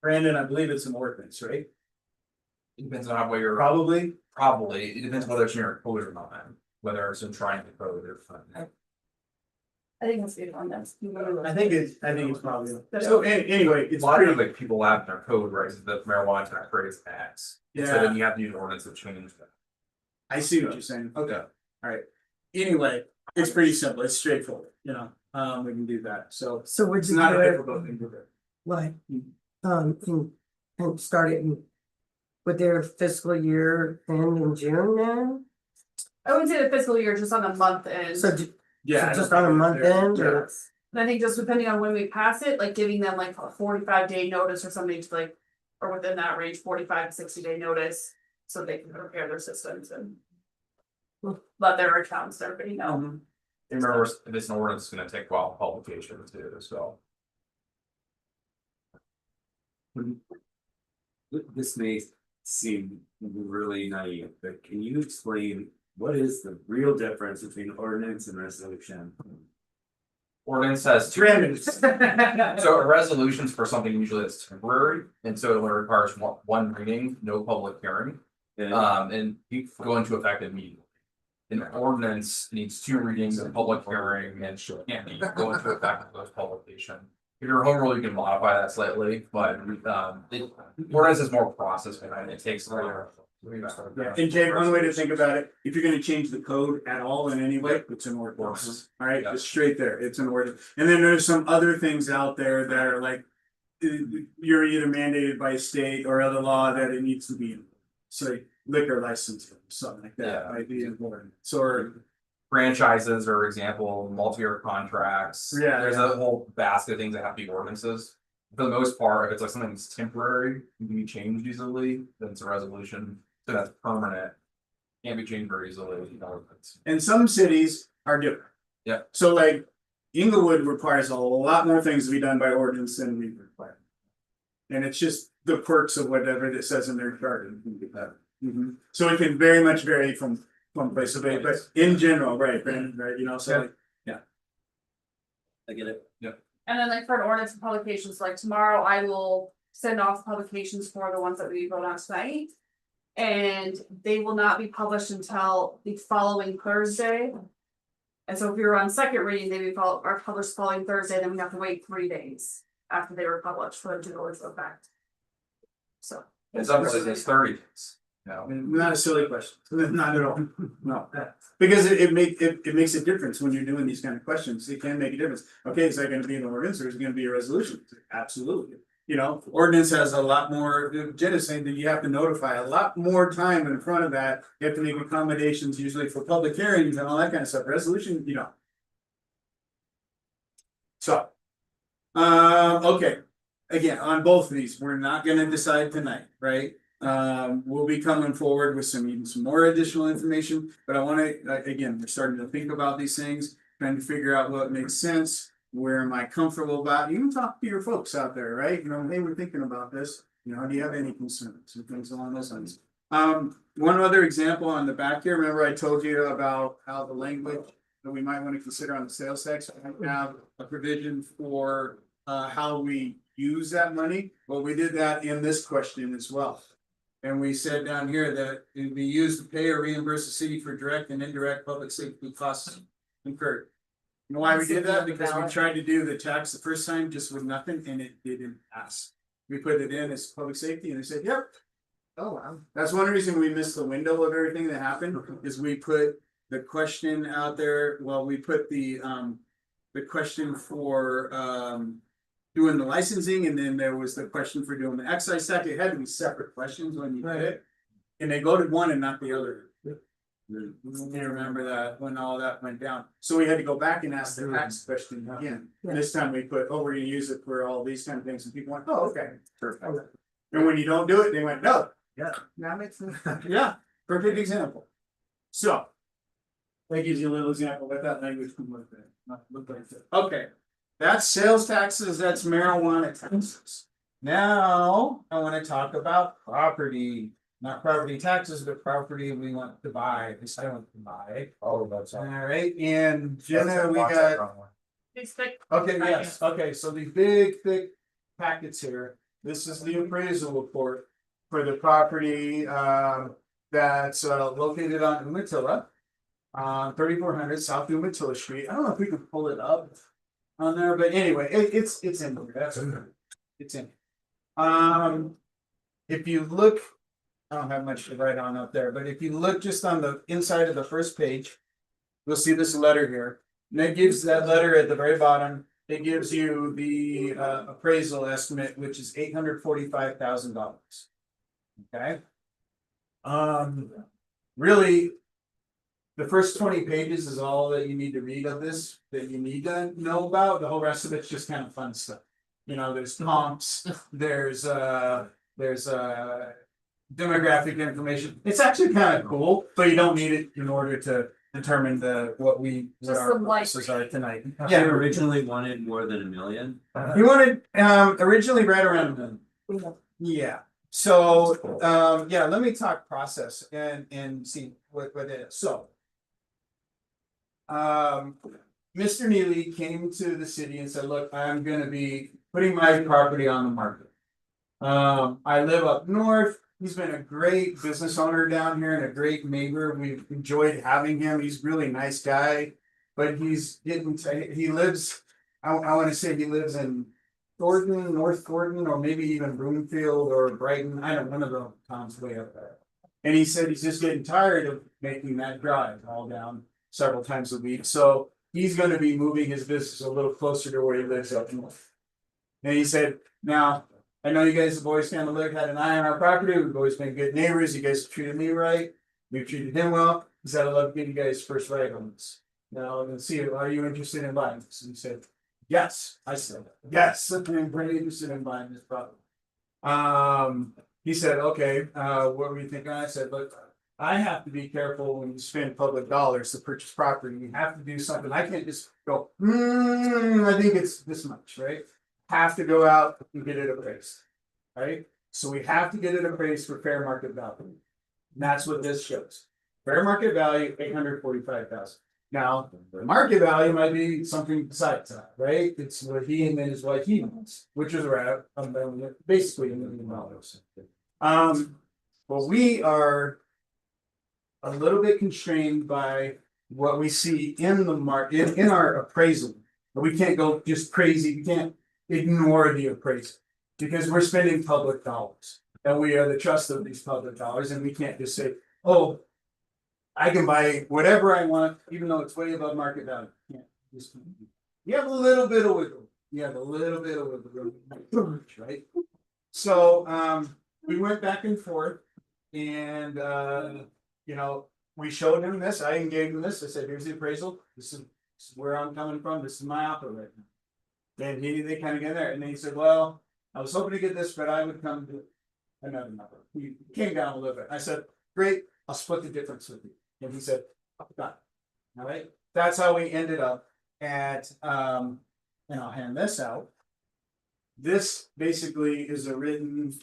S7: Brandon, I believe it's an ordinance, right?
S3: It depends on how you're,
S7: Probably.
S3: probably, it depends whether it's in your code or not, whether it's in trying to code or.
S9: I think it's good on this.
S7: I think it's probably, so anyway,
S3: A
S7: it's
S3: lot of
S7: pretty,
S3: like people have in their code, right, that marijuana tax rate is X. So
S7: Yeah.
S3: then you have to use an ordinance to change that.
S7: I see what you're saying, okay, alright. Anyway, it's pretty simple, it's straightforward, we can do that, so
S2: So would
S7: it's
S2: you
S7: not
S2: do
S7: a
S2: it
S7: difficult thing to do.
S2: like, and start it with their fiscal year end in June then?
S9: I would say the fiscal year just on the month end.
S2: So
S7: Yeah.
S2: just on a month end or?
S9: And I think just depending on when we pass it, like giving them like a 45-day notice or something to like, or within that range, 45 to 60-day notice. So they can prepare their systems and. Let their accounts, everybody know.
S7: Mm-hmm.
S3: Remember, if it's an ordinance, it's gonna take a while publication too, so.
S8: This may seem really naive, but can you explain what is the real difference between ordinance and resolution?
S3: Ordinance says two. So a resolution's for something usually that's temporary, and so it only requires one reading, no public hearing. And you go into effect immediately. An ordinance needs 2 readings, a public hearing, and can't go into effect with those publication. If you're home rule, you can modify that slightly, but ordinance is more process behind it. It takes longer.
S7: Yeah, and Jay, one way to think about it, if you're gonna change the code at all in any way, it's an ordinance, alright,
S3: Yeah.
S7: just straight there, it's an ordinance. And then there's some other things out there that are like. You're either mandated by state or other law that it needs to be, so liquor license, something like that,
S3: Yeah.
S7: might be important, so.
S3: Franchises are example, multi-year contracts.
S7: Yeah,
S3: There's
S7: yeah.
S3: a whole basket of things that have to be ordinances. For the most part, if it's like something that's temporary, it can be changed easily, then it's a resolution, so that's permanent. Can't be changed very easily, you know, it's.
S7: And some cities are different.
S3: Yeah.
S7: So like Inglewood requires a lot more things to be done by ordinance than we require. And it's just the quirks of whatever it says in their charter. Mhm. So it can very much vary from place to place, but in general, right, Brandon, right, you know, so like,
S8: I get it.
S9: And then like for an ordinance and publications, like tomorrow I will send off publications for the ones that we vote on tonight. And they will not be published until the following Thursday. And so if we were on second reading, are published following Thursday, then we have to wait 3 days after they were published for them to go into effect. So.
S3: In some places, it's 30 days, you know.
S7: not a silly question, not at all, no. Because it makes a difference when you're doing these kind of questions, it can make a difference. Okay, is that gonna be an ordinance or is it gonna be a resolution? Absolutely. You know, ordinance has a lot more, Jen is saying that you have to notify a lot more time in front of that. You have to make accommodations usually for public hearings and all that kind of stuff. Resolution, you know. So. Okay, again, on both of these, we're not gonna decide tonight, right? We'll be coming forward with even some more additional information, but I wanna, again, we're starting to think about these things, trying to figure out what makes sense. Where am I comfortable about? You can talk to your folks out there, right? You know, hey, we're thinking about this. You know, do you have any concerns and things along those lines? One other example on the back here, remember I told you about how the language that we might want to consider on the sales tax, I have a provision for how we use that money. Well, we did that in this question as well. And we said down here that it would be used to pay or reimburse the city for direct and indirect public safety costs incurred. You know why we did that? Because we tried to do the tax the first time just with nothing and it didn't pass. We put it in as public safety and they said, yep. Oh, wow. That's one reason we missed the window of everything that happened is we put the question out there. Well, we put the question for doing the licensing and then there was the question for doing the excise tax. It had to be separate questions when you did it. And they voted one and not the other. You remember that when all that went down, so we had to go back and ask the tax question again. And this time we put, oh, we're gonna use it for all these kind of things, and people went, oh, okay. Perfect. And when you don't do it, they went, no. Yeah, that makes sense. Yeah, perfect example. So. That gives you a little example what that language can look like. Okay, that's sales taxes, that's marijuana taxes. Now, I wanna talk about property. Not property taxes, but property we want to buy, we still want to buy.
S6: Oh, that's
S7: All right, and Jenna, we got,
S9: These thick
S7: okay, yes, okay, so the big, thick packets here. This is the appraisal report for the property, that's located on Umatilla. 3400 South Umatilla Street. I don't know if we can pull it up on there, but anyway, it's in there, that's okay. It's in. If you look. I don't have much to write on up there, but if you look just on the inside of the first page, you'll see this letter here. And it gives that letter at the very bottom, it gives you the appraisal estimate, which is $845,000. Okay. Really, the first 20 pages is all that you need to read of this, that you need to know about. The whole rest of it's just kind of fun stuff. You know, there's comps, there's demographic information. It's actually kind of cool, but you don't need it in order to determine what
S9: Just
S7: our
S9: some light
S7: purposes are tonight.
S8: You originally wanted more than 1 million.
S7: You wanted originally right around $1 million. Yeah. So yeah, let me talk process and see what it is. So Mr. Neely came to the city and said, look, I'm gonna be putting my property on the market. I live up north. He's been a great business owner down here and a great neighbor. We've enjoyed having him. He's a really nice guy, but he lives, I want to say he lives in Thornton, North Thornton, or maybe even Broomfield or Brighton. I don't know, one of the towns way up there. And he said he's just getting tired of making that drive all down several times a week. So he's going to be moving his business a little closer to where he lives up north. And he said, now, I know you guys have always kind of had an eye on our property. We've always been good neighbors. You guys have treated me right. We've treated him well. He said, I'd love to give you guys first right on this. Now, let's see, are you interested in buying this? And he said, Yes, I said, yes, I'm very interested in buying this property. He said, okay, what were you thinking? I said, look, I have to be careful when you spend public dollars to purchase property. You have to do something. I can't just go, I think it's this much, right? Have to go out and get it appraised, right? So we have to get it appraised for fair market value. And that's what this shows. Fair market value, 845,000. Now, the market value might be something besides that, right? It's what he and then is what he wants, which is around basically $1 million. But we are a little bit constrained by what we see in the market, in our appraisal. We can't go just crazy, we can't ignore the appraisal because we're spending public dollars. And we are the trust of these public dollars, and we can't just say, oh, I can buy whatever I want, even though it's way above market value. You have a little bit of wiggle. You have a little bit of wiggle, right? So we went back and forth, and you know, we showed him this. I gave him this. I said, "Here's the appraisal. This is where I'm coming from. This is my offer right now." And they kind of get there, and then he said, "Well, I was hoping to get this, but I would come to another number." He came down a little bit. I said, "Great, I'll split the difference with you." And he said, "Done." All right. That's how we ended up at and I'll hand this out. This basically is a written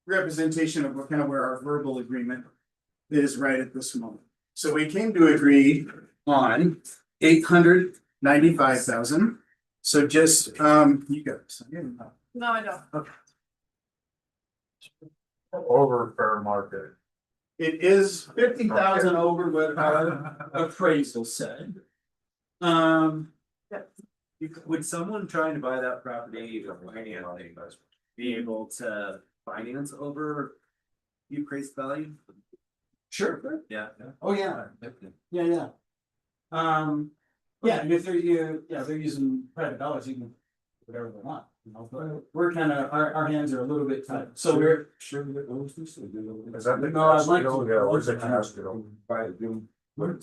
S7: representation of what kind of where our verbal agreement is right at this moment. So we came to agree on 895,000. So just you guys.
S9: No, I don't.
S7: Okay.
S6: Over fair market.
S7: It is 50,000 over what our appraisal said.
S8: Would someone trying to buy that property or financing be able to finance over the appraised value?
S7: Sure.
S8: Yeah.
S7: Oh, yeah. Yeah. Yeah, and if they're they're using private dollars, you can do whatever they want, you know, but we're kind of, our hands are a little bit tight, so we're.
S6: Sure. Is that the?
S7: No, I'd like to-
S6: Yeah, where's the cash go? And then we'll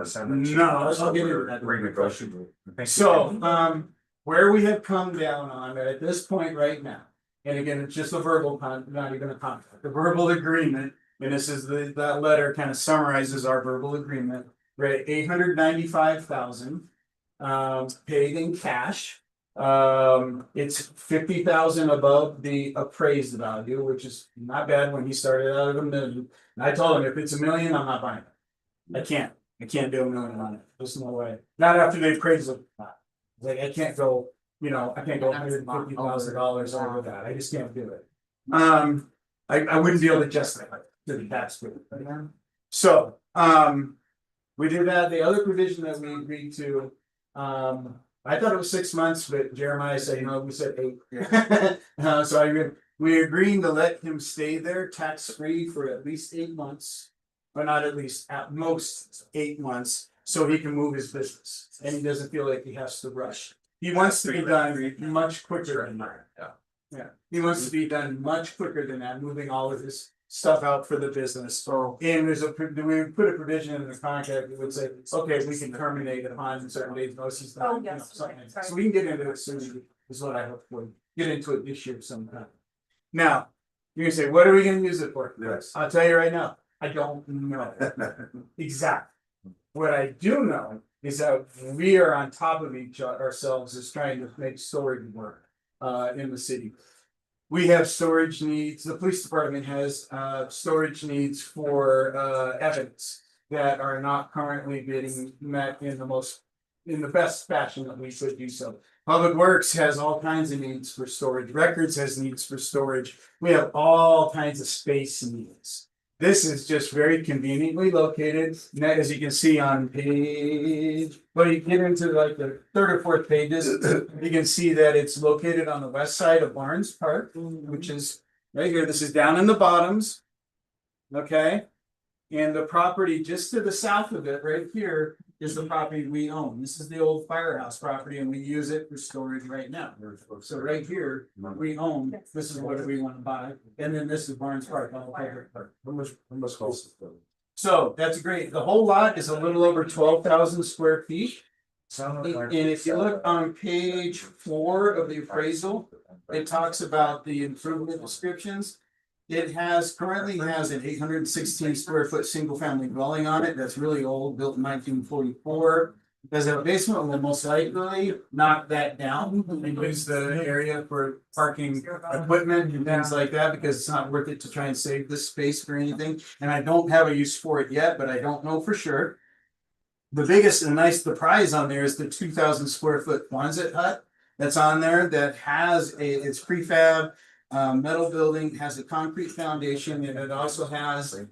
S6: send it.
S7: No, I'll give you that.
S6: Renegotiate.
S7: So, where we have come down on at this point right now, and again, it's just a verbal not even a contract, a verbal agreement. And this is that letter kind of summarizes our verbal agreement, right? 895,000, paid in cash. It's 50,000 above the appraised value, which is not bad when he started out at $1 million. And I told him, if it's $1 million, I'm not buying it. I can't do $1 million on it. There's no way. Not after they appraised it. Like I can't go, I can't go $150,000 over that. I just can't do it. I wouldn't be able to justify it to the taxpayer. So, we did that. The other provision that we agreed to, I thought it was 6 months, but Jeremiah said, we said 8. So we agreed to let him stay there tax free for at least 8 months. Or not at least, at most 8 months, so he can move his business. And he doesn't feel like he has to rush. He wants to be done much quicker than that. Yeah, he wants to be done much quicker than that, moving all of his stuff out for the business. So, and we put a provision in the contract that would say, okay, we can terminate upon certain days, notice he's not, something. So we can get into it soon, is what I hope for. Get into it this year sometime. Now, you're gonna say, what are we gonna use it for?
S6: Yes.
S7: I'll tell you right now, I don't know. Exactly. What I do know is that we are on top of ourselves as trying to make storage work in the city. We have storage needs, the police department has storage needs for evidence that are not currently being met in the best fashion that we should do so. Public Works has all kinds of needs for storage, Records has needs for storage, we have all kinds of space needs. This is just very conveniently located, and as you can see on page, well, you get into like the 3rd or 4th pages, you can see that it's located on the west side of Barnes Park, which is right here. This is down in the bottoms. Okay. And the property just to the south of it, right here, is the property we own. This is the old firehouse property, and we use it for storage right now. So right here, we own, this is what we want to buy, and then this is Barnes Park. So that's great. The whole lot is a little over 12,000 square feet. And if you look on page 4 of the appraisal, it talks about the improvement descriptions. It currently has an 816 square foot single family dwelling on it. That's really old, built in 1944. There's a basement, will most likely knock that down and use the area for parking equipment and things like that, because it's not worth it to try and save this space for anything. And I don't have a use for it yet, but I don't know for sure. The biggest and nice surprise on there is the 2,000 square foot Quonset hut that's on there that has it's prefab. Metal building, has a concrete foundation, and it also has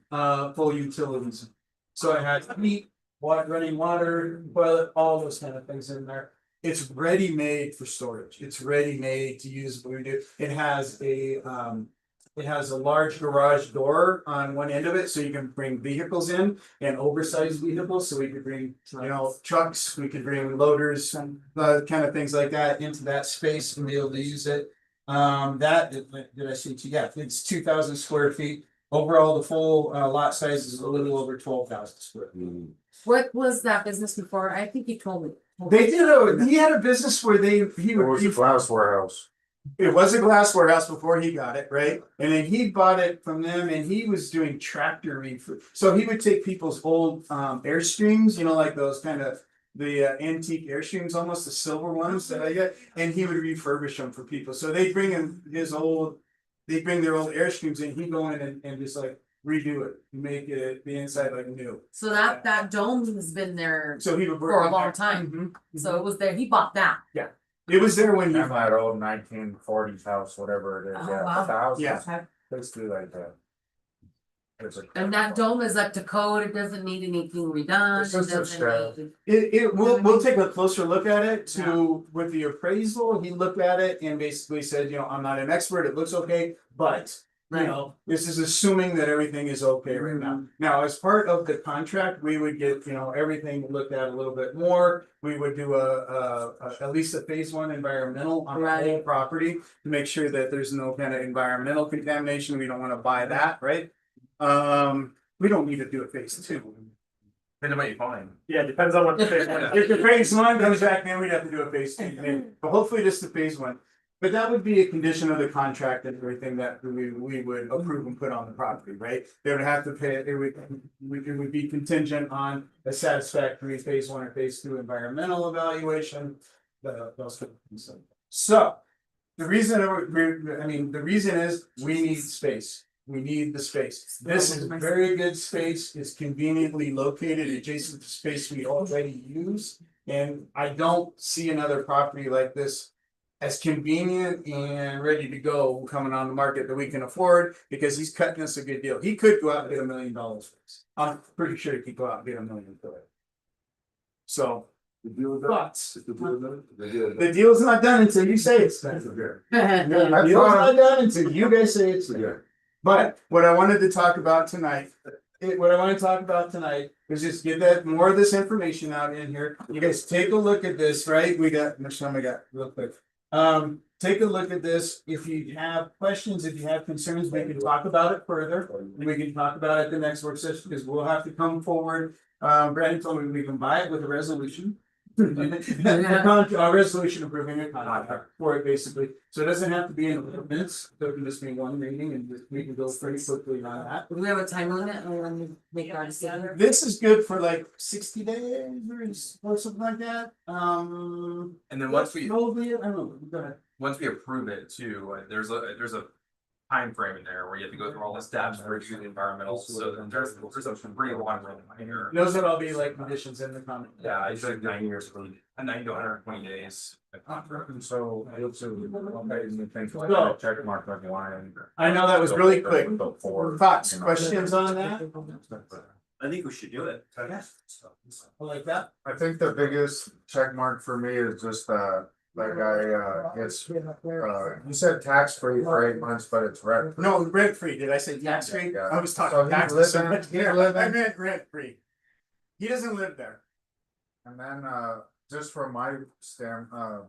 S7: full utilities. So it has heat, running water, toilet, all those kind of things in there. It's ready made for storage. It's ready made to use what we do. It has a large garage door on one end of it, so you can bring vehicles in, and oversized vehicles, so we could bring, trucks, we could bring loaders and kind of things like that into that space and be able to use it. Did I say it's 2,000 square feet. Overall, the full lot size is a little over 12,000 square feet.
S5: What was that business before? I think you told me.
S7: He had a business where he would.
S6: glass warehouse.
S7: It was a glass warehouse before he got it, right? And then he bought it from them, and he was doing tractor refurb. So he would take people's old Airstreams, like those kind of the antique Airstreams, almost the silver ones that I get, and he would refurbish them for people. So they bring in they bring their old Airstreams in, he'd go in and just like redo it, make it the inside like new.
S10: So that dome has been there
S7: So he would work
S10: for a
S7: on
S10: long
S7: that.
S10: time.
S7: Mhm.
S10: So it was there, he bought that.
S7: It was there when
S6: And that old 1940s house, whatever it is,
S10: Oh,
S6: yeah,
S10: wow.
S6: the house.
S7: Yeah.
S6: Let's do like that. There's a-
S10: And that dome is up to code, it doesn't need anything redone,
S6: It's
S10: it
S6: just a
S10: doesn't
S6: strap.
S10: need.
S7: we'll take a closer look at it with the appraisal. He looked at it and basically said, I'm not an expert, it looks okay, but. This is assuming that everything is okay right now. Now, as part of the contract, we would get, everything looked at a little bit more. We would do at least a phase 1 environmental on the whole property to make sure that there's no kind of environmental contamination. We don't want to buy that, right? We don't need to do a phase 2.
S3: Then what you find.
S1: Yeah, it depends on what.
S7: If the phase 1 comes back, then we'd have to do a phase 2, but hopefully just the phase 1. But that would be a condition of the contract and everything that we would approve and put on the property, right? They would have to pay, it would be contingent on a satisfactory phase 1 or phase 2 environmental evaluation. Those kind of things. So, the reason is we need space. We need the space. This is very good space. It's conveniently located adjacent to space we already use. And I don't see another property like this as convenient and ready to go coming on the market that we can afford, because he's cutting us a good deal. He could go out and get $1 million for this. I'm pretty sure he could go out and get $1 million for it. So. The deal's not done until you say it's done. The deal's not done until you guys say it's done. But what I wanted to talk about tonight, is just get that more of this information out in here. You guys take a look at this, right? Much time we got real quick. Take a look at this. If you have questions, if you have concerns, we can talk about it further. We can talk about it at the next work session, because we'll have to come forward. Brandon told me we can buy it with a resolution. A resolution approving a contract for it, basically. So it doesn't have to be in ordinance. It can just be one reading, and we can go pretty quickly on that.
S10: Do we have a time limit on when we make our decision?
S7: This is good for like 60 days or something like that.
S3: And then once we
S7: Probably, I don't know, go ahead.
S3: once we approve it too, there's a time frame in there where you have to go through all the steps for doing the environmental, so there's a pretty long run here.
S7: Those would all be like conditions in the comment.
S3: Yeah, I usually 9 years for 90 to 120 days.
S6: So I also, okay, you think like check mark on line.
S7: I know that was really quick.
S6: Before.
S7: Thoughts, questions on that?
S8: I think we should do it.
S7: I like that.
S6: I think the biggest check mark for me is just that guy, you said tax free for 8 months, but it's rent.
S7: No, rent free. Did I say tax free?
S6: Yeah.
S7: I was
S6: So
S7: talking
S6: he's
S7: taxes.
S6: living- he's
S7: Yeah,
S6: living-
S7: I meant rent free. He doesn't live there.
S6: And then, just from my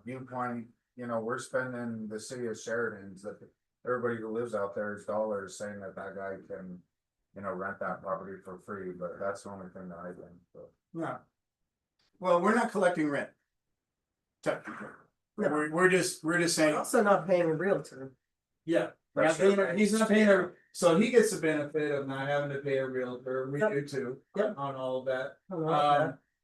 S6: viewpoint, we're spending the city of Sheridan's, that everybody who lives out there is dollars, saying that guy can, rent that property for free, but that's the only thing that I think, but.
S7: Yeah. Well, we're not collecting rent. Technically. We're just
S2: We're
S7: saying,
S2: also not paying a realtor.
S7: yeah, we're not paying her- he's not paying her, so he gets the benefit of not having to pay a realtor, we
S2: Yep.
S7: do too.
S2: Yep.
S7: On all of that.
S2: I don't know about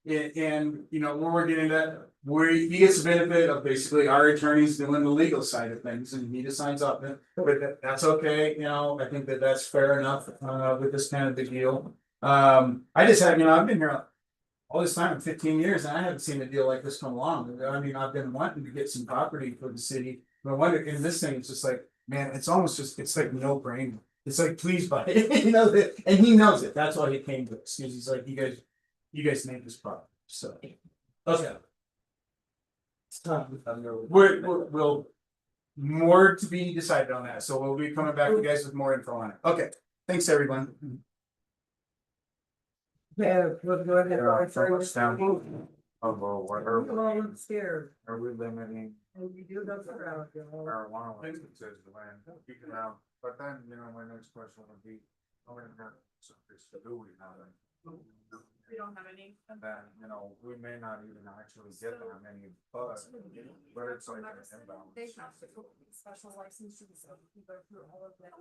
S2: that.
S7: And, you know, when we're getting that, he gets the benefit of basically our attorneys doing the legal side of things, and he just signs up, but that's okay, you know, I think that that's fair enough, with this kind of big deal. I just have, you know, I've been here all this time, 15 years, and I haven't seen a deal like this come along. I mean, I've been wanting to get some property for the city, but in this thing, it's just like, man, it's almost just, it's like no brainer. It's like, please buy it, you know, and he knows it, that's why he came to us, he's like, you guys made this property, so. Okay. We'll more to be decided on that, so we'll be coming back to you guys with more info on it. Okay, thanks, everyone.
S2: Yeah, we'll go ahead
S6: Yeah,
S2: and refer this
S6: down.
S2: meeting.
S6: What
S2: Come on upstairs,
S6: are we limiting
S2: and we do go around, you know.
S6: marijuana licenses to land? But then, my next question would be, how many licenses do we have?
S9: We don't have any.
S6: And then, we may not even actually get that many, but it's like an inbound.
S9: They have to go through special licenses, so we can go through all of that.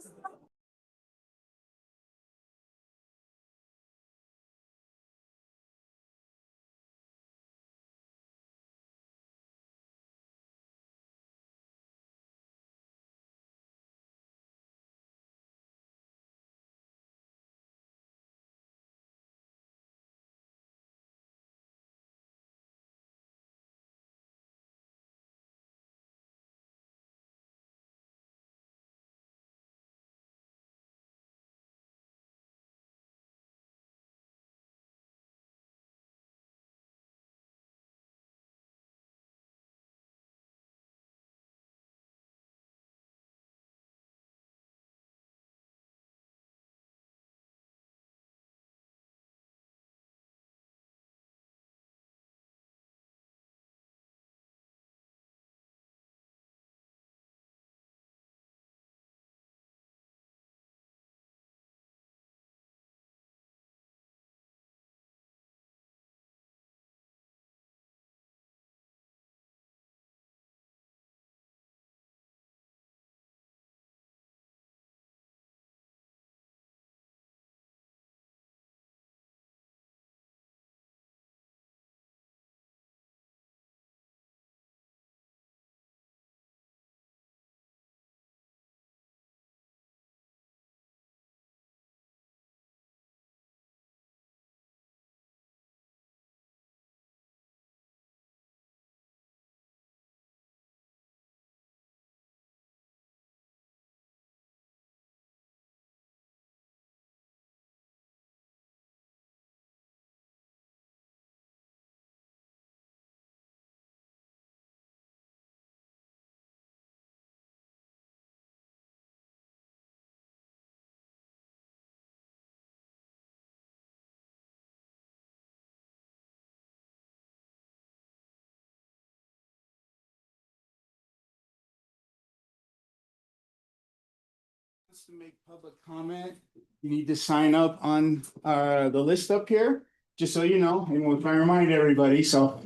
S7: To make public comment, you need to sign up on the list up here, just so you know, and we'll try to remind everybody, so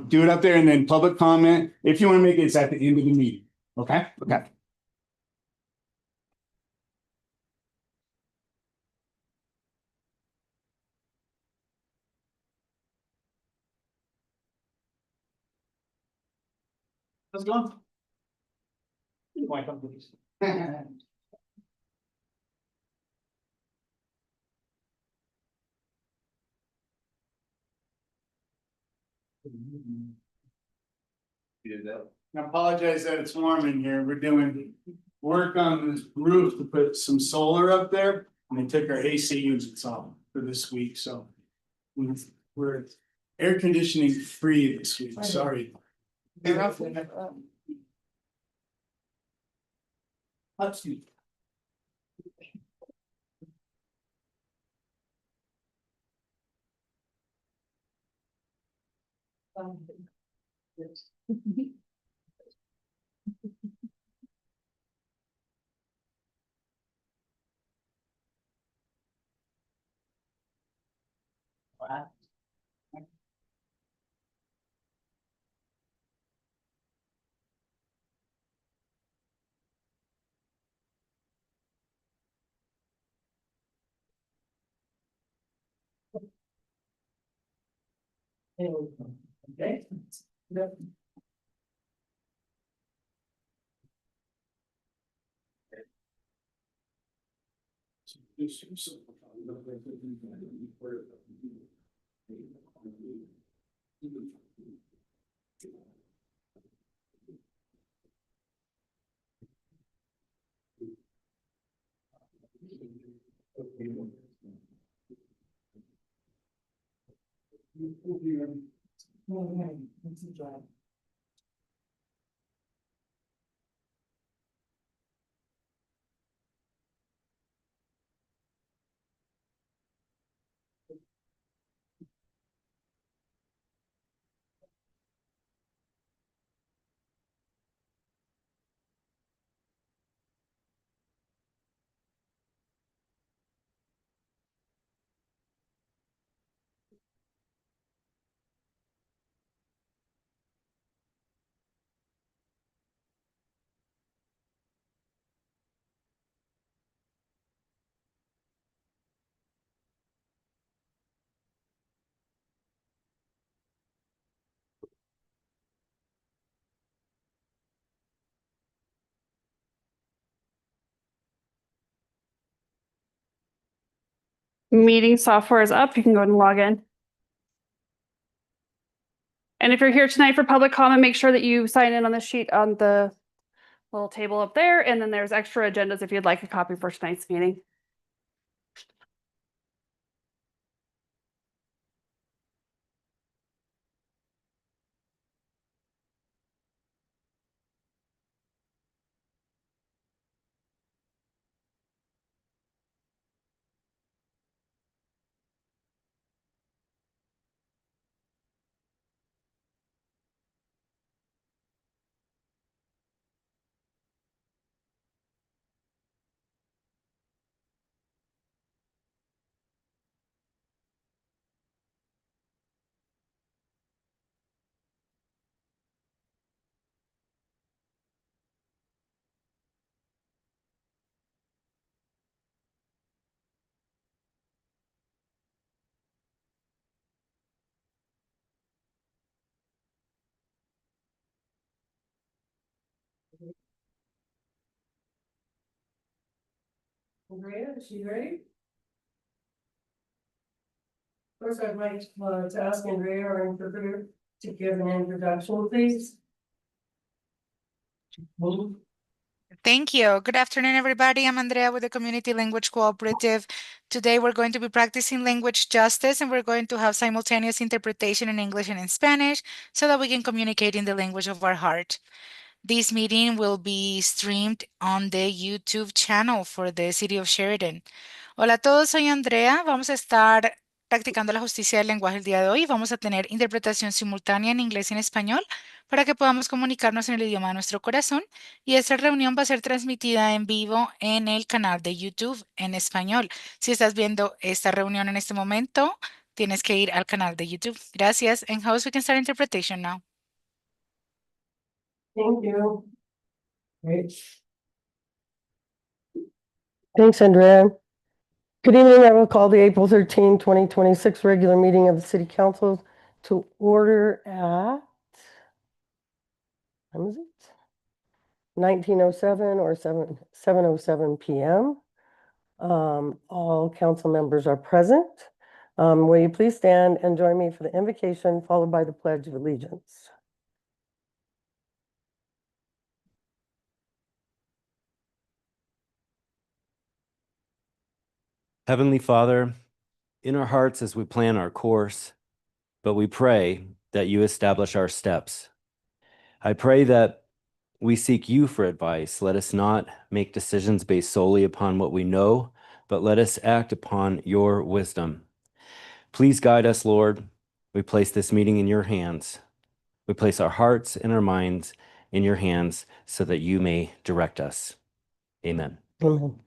S7: do it up there and then public comment, if you want to make it, it's at the end of the meeting, okay? Okay. How's it going? You might come, please.
S3: You did that.
S7: I apologize that it's warm in here. We're doing work on the roof to put some solar up there. And they took our AC units off for this week, so. We're air conditioning free this week, sorry. Let's see.
S2: Okay.
S9: Meeting software is up. You can go ahead and log in. And if you're here tonight for public comment, make sure that you sign in on the sheet on the little table up there. And then there's extra agendas if you'd like a copy for tonight's meeting.
S2: Andrea, is she ready? First, I'd like to ask Andrea, our interpreter, to give an introduction, please.
S4: Thank you. Good afternoon, everybody. I'm Andrea with the Community Language Cooperative. Today, we're going to be practicing language justice, and we're going to have simultaneous interpretation in English and in Spanish so that we can communicate in the language of our heart. This meeting will be streamed on the YouTube channel for the City of Sheridan. Hola a todos, soy Andrea. Vamos a estar practicando la justicia del lenguaje el día de hoy. Vamos a tener interpretación simultánea en inglés y en español para que podamos comunicarnos en el idioma de nuestro corazón. Y esta reunión va a ser transmitida en vivo en el canal de YouTube en español. Si estás viendo esta reunión en este momento, tienes que ir al canal de YouTube. Gracias. And host, we can start interpretation now.
S2: Thank you. Great. Thanks, Andrea. Good evening. I will call the April 13, 2026 regular meeting of the City Council to order at, when is it? 19:07 or 7:07 p.m. All council members are present. Will you please stand and join me for the invocation followed by the Pledge of Allegiance?
S8: Heavenly Father, in our hearts as we plan our course, but we pray that you establish our steps. I pray that we seek you for advice. Let us not make decisions based solely upon what we know, but let us act upon your wisdom. Please guide us, Lord. We place this meeting in your hands. We place our hearts and our minds in your hands so that you may direct us. Amen.
S2: Amen.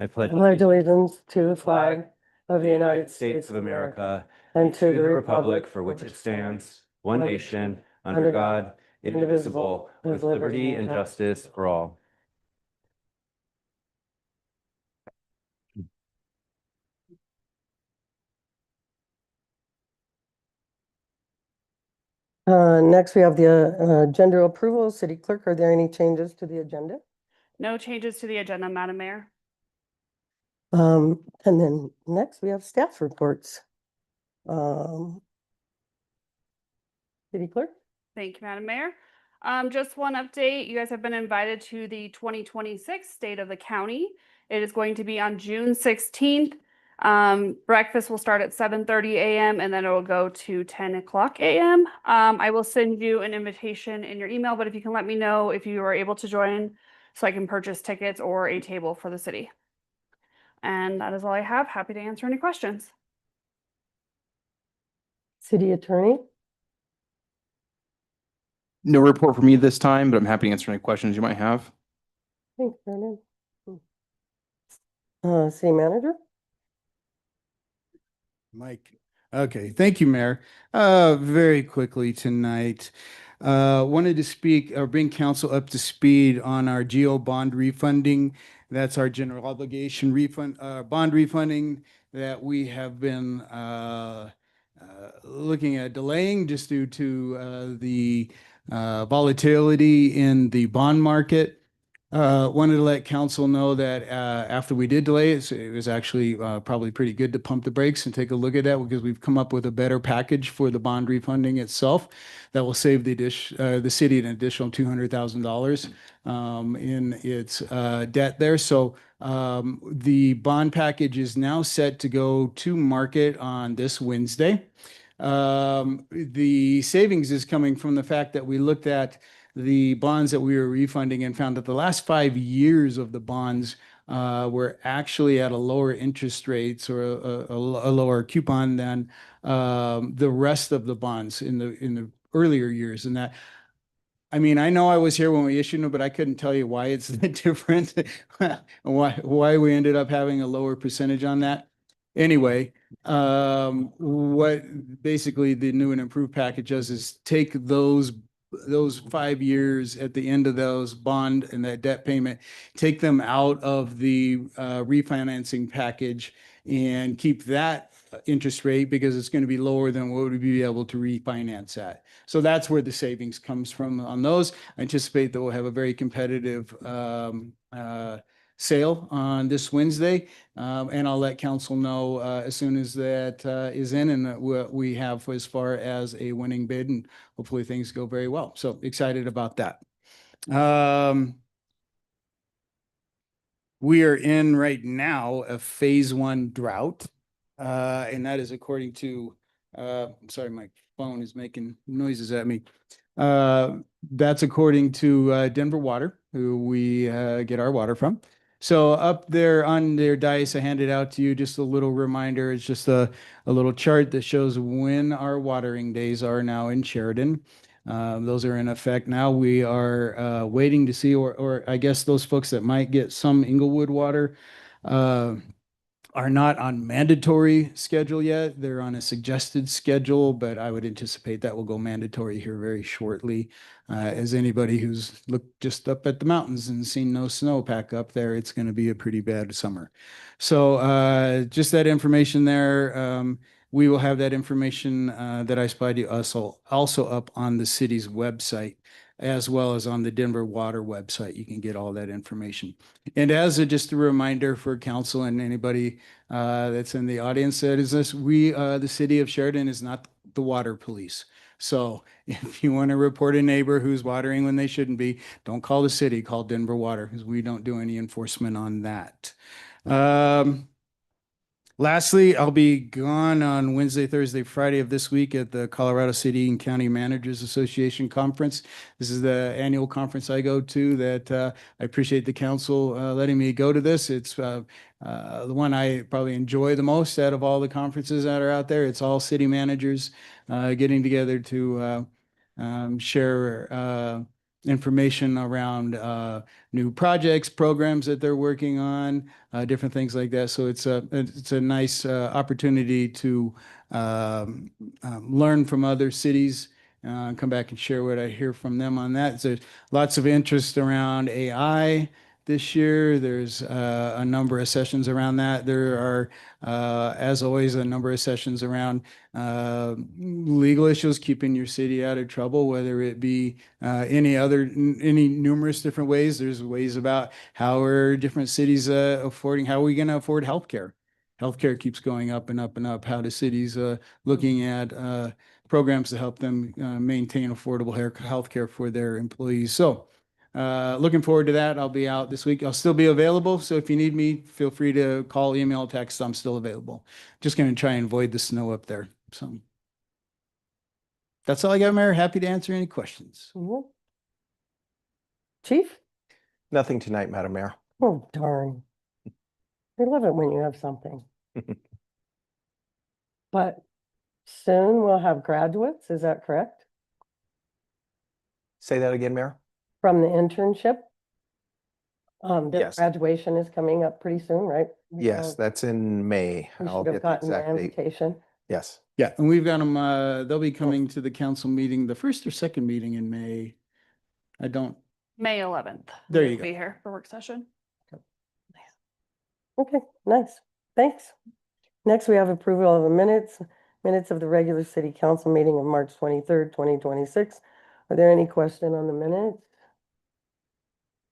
S8: I pledge
S2: I pledge allegiance to the flag of the United
S8: States of America,
S2: and
S8: to the republic for which it stands, one nation, under God, indivisible, with liberty and justice for all.
S2: Next, we have the agenda approval. City Clerk, are there any changes to the agenda?
S9: No changes to the agenda, Madam Mayor.
S2: And then next, we have staff reports. City Clerk?
S9: Thank you, Madam Mayor. Just one update. You guys have been invited to the 2026 State of the County. It is going to be on June 16th. Breakfast will start at 7:30 a.m. and then it will go to 10 o'clock a.m. I will send you an invitation in your email, but if you can let me know if you are able to join so I can purchase tickets or a table for the city. And that is all I have. Happy to answer any questions.
S2: City Attorney?
S11: No report for me this time, but I'm happy to answer any questions you might have.
S2: Thanks, Brendan. City Manager?
S7: Mike. Okay, thank you, Mayor. Very quickly tonight, wanted to speak or bring council up to speed on our GO bond refunding. That's our general obligation refund, bond refunding that we have been looking at delaying just due to the volatility in the bond market. Wanted to let council know that after we did delay it, it was actually probably pretty good to pump the brakes and take a look at that because we've come up with a better package for the bond refunding itself that will save the city an additional $200,000 in its debt there. So the bond package is now set to go to market on this Wednesday. The savings is coming from the fact that we looked at the bonds that we were refunding and found that the last 5 years of the bonds were actually at a lower interest rates or a lower coupon than the rest of the bonds in the earlier years. And that, I mean, I know I was here when we issued them, but I couldn't tell you why it's different, why we ended up having a lower percentage on that. Anyway, what basically the new and improved package does is take those 5 years at the end of those bond and that debt payment, take them out of the refinancing package and keep that interest rate because it's going to be lower than what we'd be able to refinance at. So that's where the savings comes from on those. I anticipate that we'll have a very competitive sale on this Wednesday. And I'll let council know as soon as that is in and what we have as far as a winning bid, and hopefully things go very well. So excited about that. We are in right now a phase 1 drought. And that is according to, I'm sorry, my phone is making noises at me. That's according to Denver Water, who we get our water from. So up there on their dice, I handed out to you just a little reminder. It's just a little chart that shows when our watering days are now in Sheridan. Those are in effect now. We are waiting to see, or I guess those folks that might get some Inglewood water are not on mandatory schedule yet. They're on a suggested schedule, but I would anticipate that will go mandatory here very shortly. As anybody who's looked just up at the mountains and seen no snowpack up there, it's going to be a pretty bad summer. So just that information there. We will have that information that I supplied you also up on the city's website, as well as on the Denver Water website. You can get all that information. And as just a reminder for council and anybody that's in the audience, that is this, the city of Sheridan is not the water police. So if you want to report a neighbor who's watering when they shouldn't be, don't call the city, call Denver Water, because we don't do any enforcement on that. Lastly, I'll be gone on Wednesday, Thursday, Friday of this week at the Colorado City and County Managers Association Conference. This is the annual conference I go to that I appreciate the council letting me go to this. It's the one I probably enjoy the most out of all the conferences that are out there. It's all city managers getting together to share information around new projects, programs that they're working on, different things like that. So it's a nice opportunity to learn from other cities. Come back and share what I hear from them on that. So lots of interest around AI this year. There's a number of sessions around that. There are, as always, a number of sessions around legal issues, keeping your city out of trouble, whether it be any numerous different ways. There's ways about how are different cities how are we going to afford healthcare? Healthcare keeps going up and up and up. How do cities looking at programs to help them maintain affordable healthcare for their employees? So looking forward to that. I'll be out this week. I'll still be available. So if you need me, feel free to call, email, text. I'm still available. Just going to try and avoid the snow up there. So that's all I got, Mayor. Happy to answer any questions.
S2: Mhm. Chief?
S12: Nothing tonight, Madam Mayor.
S2: Oh, darn. I love it when you have something. But soon we'll have graduates, is that correct?
S12: Say that again, Mayor?
S2: From the internship? The
S12: Yes.
S2: graduation is coming up pretty soon, right?
S12: Yes, that's in May.
S2: We
S12: I'll
S2: should have
S12: get the
S2: gotten the
S12: exact date.
S2: invitation.
S12: Yes.
S7: Yeah, and we've got them, they'll be coming to the council meeting, the first or second meeting in May. I don't,
S9: May 11th.
S7: There
S9: We'll
S7: you go.
S9: Be here for work session.
S2: Okay, nice. Thanks. Next, we have approval of the minutes of the regular city council meeting of March 23rd, 2026. Are there any question on the minutes?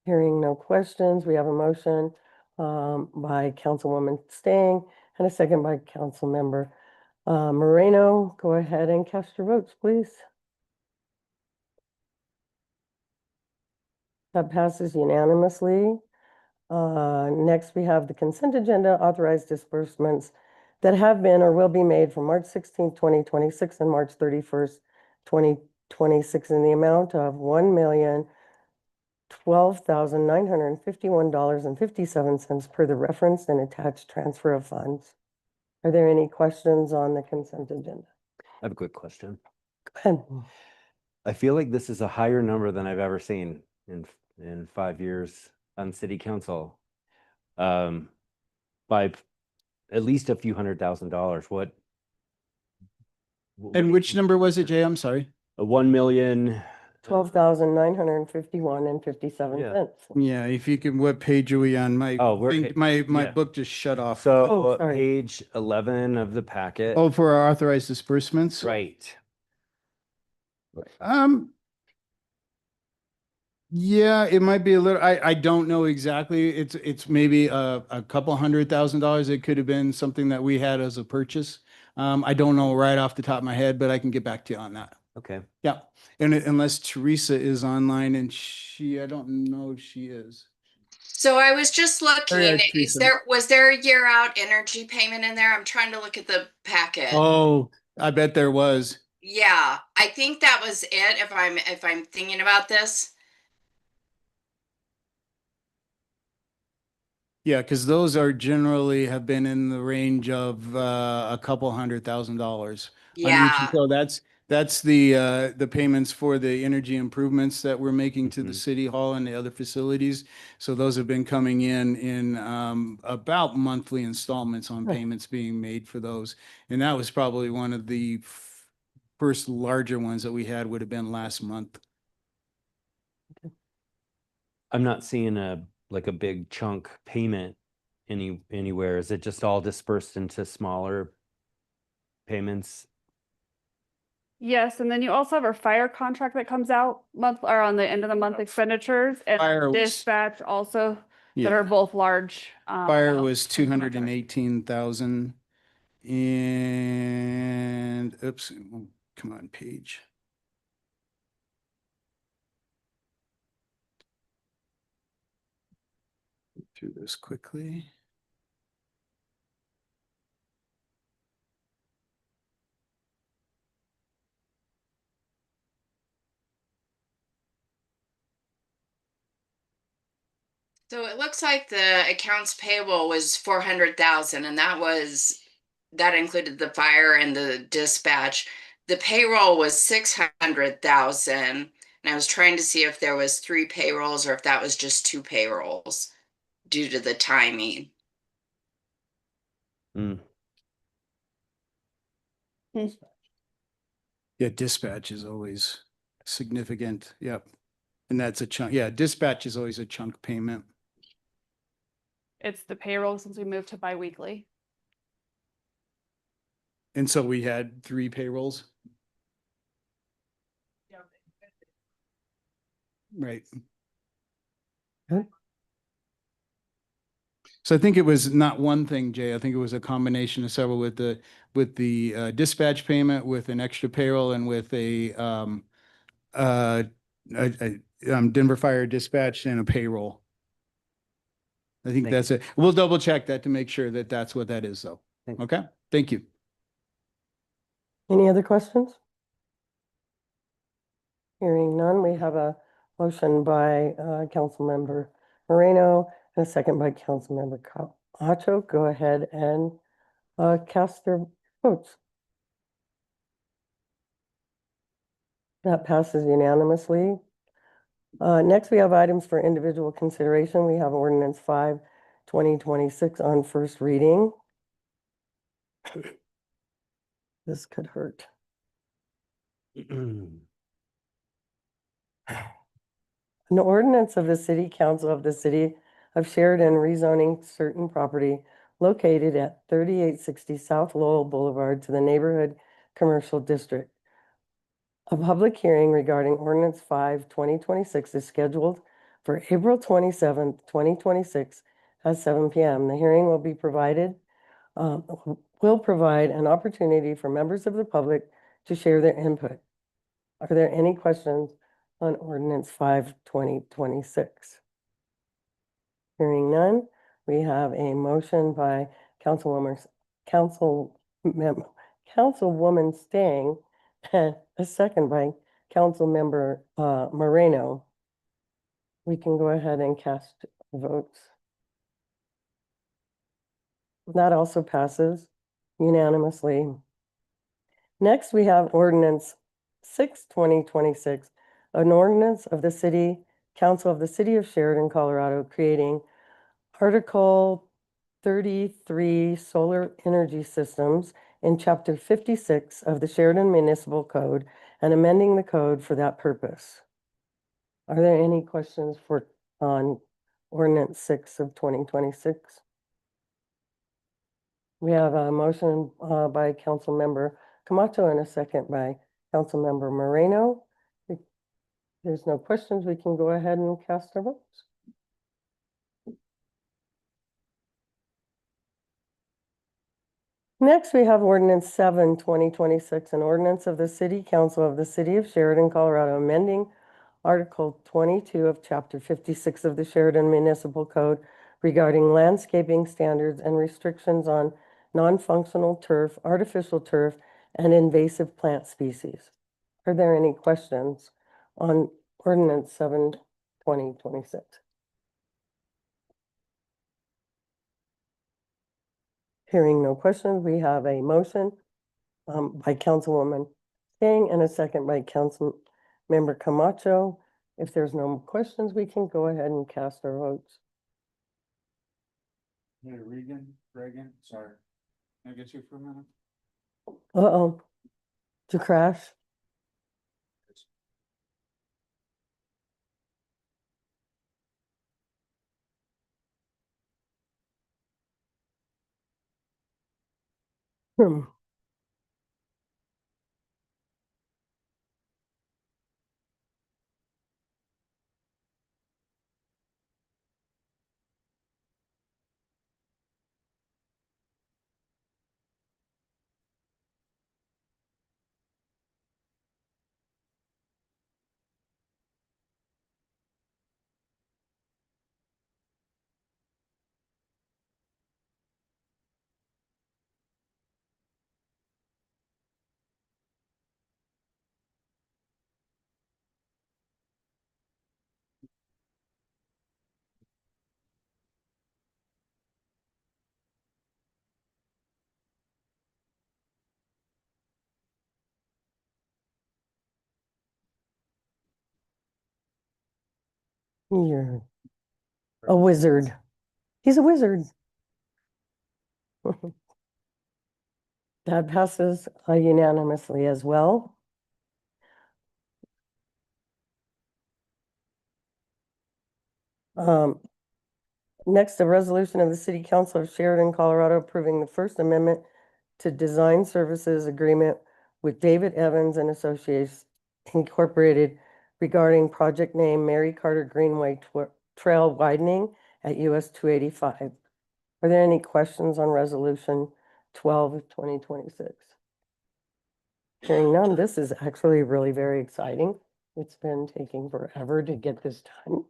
S2: Hearing no questions, we have a motion by Councilwoman Stang and a second by Councilmember Moreno. Go ahead and cast your votes, please. That passes unanimously. Next, we have the consent agenda, authorized disbursements that have been or will be made from March 16th, 2026 and March 31st, 2026 in the amount of $1,012,951.57 per the referenced and attached transfer of funds. Are there any questions on the consent agenda?
S8: I have a quick question.
S2: Go ahead.
S8: I feel like this is a higher number than I've ever seen in 5 years on city council. By at least a few $100,000. What?
S7: and which number was it, Jay? I'm sorry.
S8: A 1 million.
S2: 12,951 and 57
S8: Yeah.
S2: cents.
S7: Yeah, if you can, what page are we on? My
S8: Oh, we're
S7: thing- my
S8: yeah.
S7: book just shut off.
S8: So
S2: Oh, sorry.
S8: page 11 of the packet.
S7: Oh, for our authorized disbursements?
S8: Right.
S7: Yeah, it might be a little, I don't know exactly. It's maybe a couple $100,000. It could have been something that we had as a purchase. I don't know right off the top of my head, but I can get back to you on that.
S8: Okay.
S7: Yeah, and unless Teresa is online and I don't know if she is.
S13: So I was just looking,
S7: Teresa.
S13: was there a year out energy payment in there? I'm trying to look at the packet.
S7: Oh, I bet there was.
S13: Yeah, I think that was it if I'm thinking about this.
S7: Yeah, because those are generally have been in the range of a couple $100,000.
S13: Yeah.
S7: So that's the payments for the energy improvements that we're making to the city hall and the other facilities. So those have been coming in about monthly installments on payments being made for those. And that was probably one of the first larger ones that we had would have been last month.
S8: I'm not seeing a big chunk payment anywhere. Is it just all dispersed into smaller payments?
S9: Yes, and then you also have our fire contract that comes out on the end of the month expenditures
S7: Fire
S9: and
S7: was-
S9: dispatch also that
S7: Yeah.
S9: are both large.
S7: Fire
S9: amounts.
S7: was 218,000 and oops, come on, page. Through this quickly.
S13: So it looks like the accounts payable was 400,000 and that included the fire and the dispatch. The payroll was 600,000. And I was trying to see if there was 3 payrolls or if that was just 2 payrolls due to the timing.
S7: Yeah, dispatch is always significant. Yep. And that's a chunk. Yeah, dispatch is always a chunk payment.
S9: It's the payroll since we moved to biweekly.
S7: And so we had 3 payrolls. Right.
S2: Okay.
S7: So I think it was not one thing, Jay. I think it was a combination of several with the dispatch payment, with an extra payroll, and with a Denver Fire dispatch and a payroll. I think that's it. We'll double check that to make sure that that's what that is, though. Okay, thank you.
S2: Any other questions? Hearing none, we have a motion by Councilmember Moreno and a second by Councilmember Camacho. Go ahead and cast their votes. That passes unanimously. Next, we have items for individual consideration. We have ordinance 5/2026 on first reading. This could hurt. An ordinance of the City Council of the City of Sheridan rezoning certain property located at 3860 South Lowell Boulevard to the Neighborhood Commercial District. A public hearing regarding ordinance 5/2026 is scheduled for April 27th, 2026 at 7 p.m. The hearing will provide an opportunity for members of the public to share their input. Are there any questions on ordinance 5/2026? Hearing none, we have a motion by Councilwoman Stang and a second by Councilmember Moreno. We can go ahead and cast votes. That also passes unanimously. Next, we have ordinance 6/2026, an ordinance of the City Council of the City of Sheridan, Colorado, creating Article 33 Solar Energy Systems in Chapter 56 of the Sheridan Municipal Code and amending the code for that purpose. Are there any questions on ordinance 6 of 2026? We have a motion by Councilmember Camacho and a second by Councilmember Moreno. If there's no questions, we can go ahead and cast our votes. Next, we have ordinance 7/2026, an ordinance of the City Council of the City of Sheridan, Colorado, amending Article 22 of Chapter 56 of the Sheridan Municipal Code regarding landscaping standards and restrictions on non-functional turf, artificial turf, and invasive plant species. Are there any questions on ordinance 7/2026? Hearing no questions, we have a motion by Councilwoman Stang and a second by Councilmember Camacho. If there's no more questions, we can go ahead and cast our votes.
S7: Hey, Reagan, sorry. Can I get you for a minute?
S2: Uh-oh. To crash? Hmm. You're a wizard. He's a wizard. That passes unanimously as well. Next, a resolution of the City Council of Sheridan, Colorado, approving the First Amendment to Design Services Agreement with David Evans and Associates Incorporated regarding project name Mary Carter Greenway Trail widening at US 285. Are there any questions on Resolution 12 of 2026? Hearing none, this is actually really very exciting. It's been taking forever to get this done.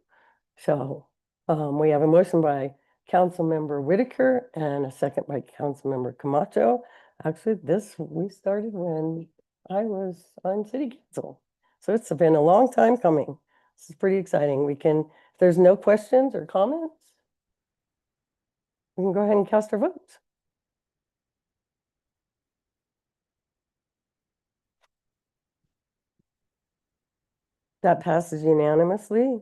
S2: So we have a motion by Councilmember Whitaker and a second by Councilmember Camacho. Actually, we started when I was on City Council. So it's been a long time coming. This is pretty exciting. If there's no questions or comments, we can go ahead and cast our votes. That passes unanimously.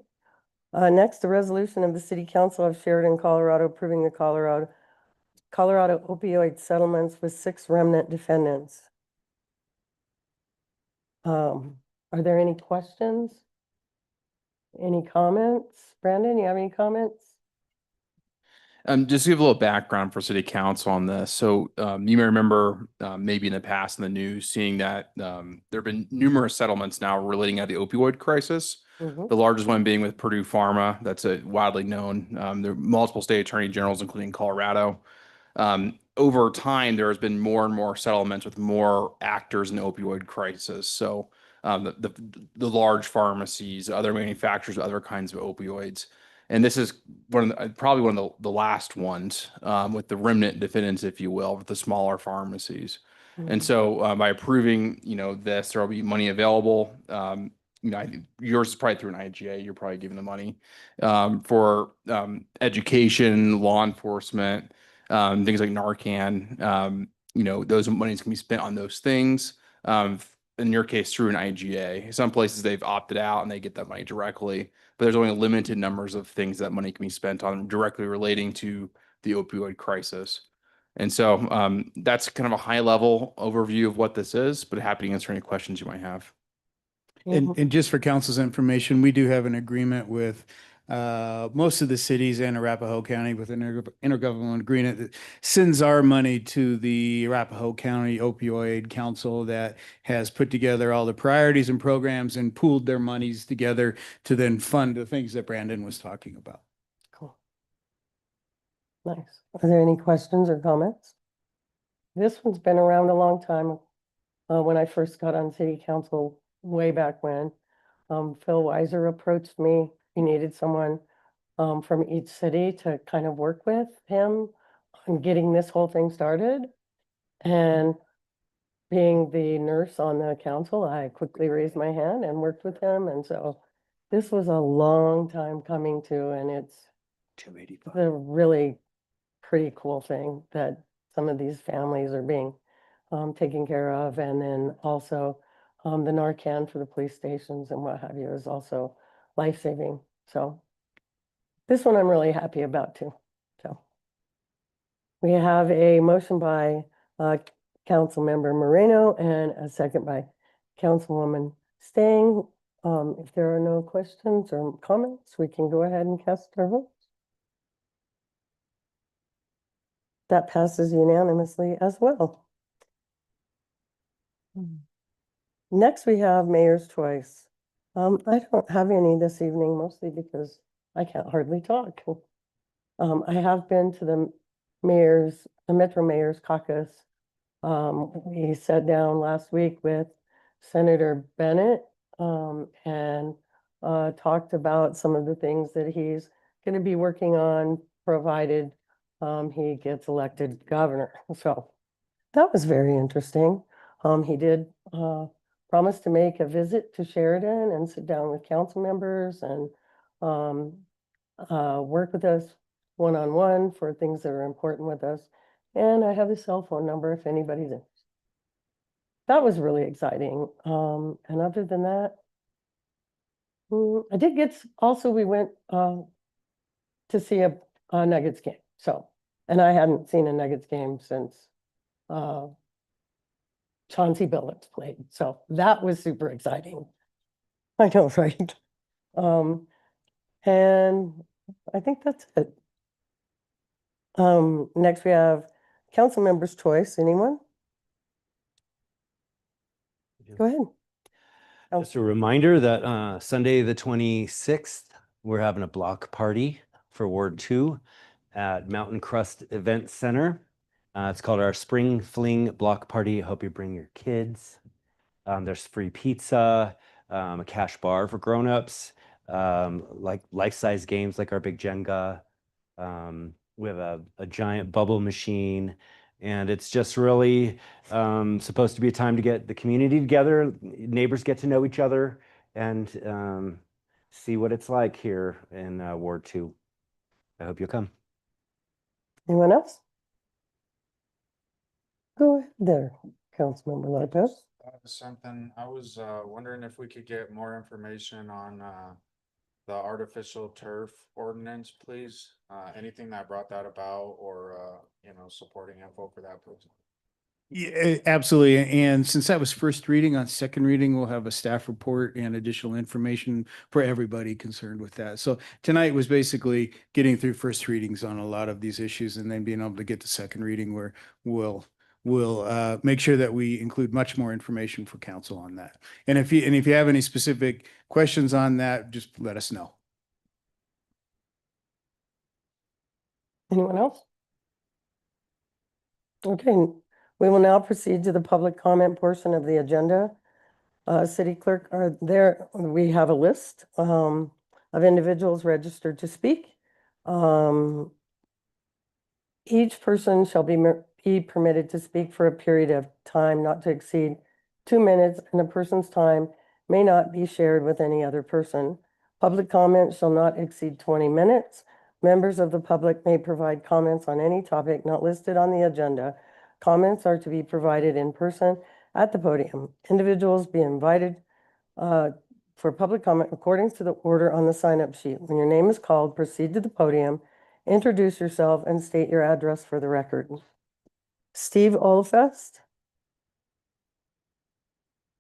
S2: Next, a resolution of the City Council of Sheridan, Colorado, approving the Colorado opioid settlements with 6 remnant defendants. Are there any questions? Any comments? Brandon, you have any comments?
S11: Just to give a little background for city council on this. So you may remember maybe in the past in the news, seeing that there have been numerous settlements now relating to the opioid crisis. The largest one being with Purdue Pharma. That's widely known. There are multiple state attorney generals, including Colorado. Over time, there has been more and more settlements with more actors in the opioid crisis. So the large pharmacies, other manufacturers, other kinds of opioids. And this is probably one of the last ones with the remnant defendants, if you will, with the smaller pharmacies. And so by approving, this, there will be money available. Yours is probably through an IGA. You're probably giving the money for education, law enforcement, things like Narcan. Those monies can be spent on those things. In your case, through an IGA. Some places they've opted out and they get that money directly, but there's only limited numbers of things that money can be spent on directly relating to the opioid crisis. And so that's kind of a high level overview of what this is, but happy to answer any questions you might have.
S7: And just for council's information, we do have an agreement with most of the cities and Arapahoe County with an intergovernmental agreement that sends our money to the Arapahoe County Opioid Council that has put together all the priorities and programs and pooled their monies together to then fund the things that Brandon was talking about.
S2: Cool. Nice. Are there any questions or comments? This one's been around a long time. When I first got on city council way back when, Phil Weiser approached me. He needed someone from each city to kind of work with him on getting this whole thing started. And being the nurse on the council, I quickly raised my hand and worked with him. And so this was a long time coming to, and it's
S7: 285.
S2: a really pretty cool thing that some of these families are being taken care of. And then also the Narcan for the police stations and what have you is also life-saving. So this one I'm really happy about too. So we have a motion by Councilmember Moreno and a second by Councilwoman Stang. If there are no questions or comments, we can go ahead and cast our votes. That passes unanimously as well. Next, we have mayor's choice. I don't have any this evening, mostly because I can't hardly talk. I have been to the Metro Mayor's Caucus. We sat down last week with Senator Bennett and talked about some of the things that he's going to be working on, provided he gets elected governor. So that was very interesting. He did promise to make a visit to Sheridan and sit down with council members and work with us one-on-one for things that are important with us. And I have his cell phone number if anybody's interested. That was really exciting. And other than that, I did get, also, we went to see a Nuggets game, so, and I hadn't seen a Nuggets game since Chauncey Billups played, so that was super exciting. I know, right? And I think that's it. Next we have council members' choice. Anyone? Go ahead.
S8: Just a reminder that Sunday, the 26th, we're having a block party for Ward 2 at Mountain Crust Event Center. It's called our Spring Fling Block Party. I hope you bring your kids. There's free pizza, a cash bar for grown-ups, like life-size games like our big Jenga. We have a giant bubble machine. And it's just really supposed to be a time to get the community together, neighbors get to know each other, and see what it's like here in Ward 2. I hope you'll come.
S2: Anyone else? Go ahead there, Councilmember Lopez.
S6: Something, I was wondering if we could get more information on the artificial turf ordinance, please. Anything that brought that about, or supporting info for that, please.
S7: Yeah, absolutely. And since that was first reading, on second reading, we'll have a staff report and additional information for everybody concerned with that. So tonight was basically getting through first readings on a lot of these issues and then being able to get to second reading where we'll make sure that we include much more information for council on that. And if you have any specific questions on that, just let us know.
S2: Anyone else? Okay, we will now proceed to the public comment portion of the agenda. City Clerk, we have a list of individuals registered to speak. Each person shall be permitted to speak for a period of time not to exceed 2 minutes, and a person's time may not be shared with any other person. Public comment shall not exceed 20 minutes. Members of the public may provide comments on any topic not listed on the agenda. Comments are to be provided in person at the podium. Individuals be invited for public comment according to the order on the sign-up sheet. When your name is called, proceed to the podium, introduce yourself, and state your address for the record. Steve Olfest.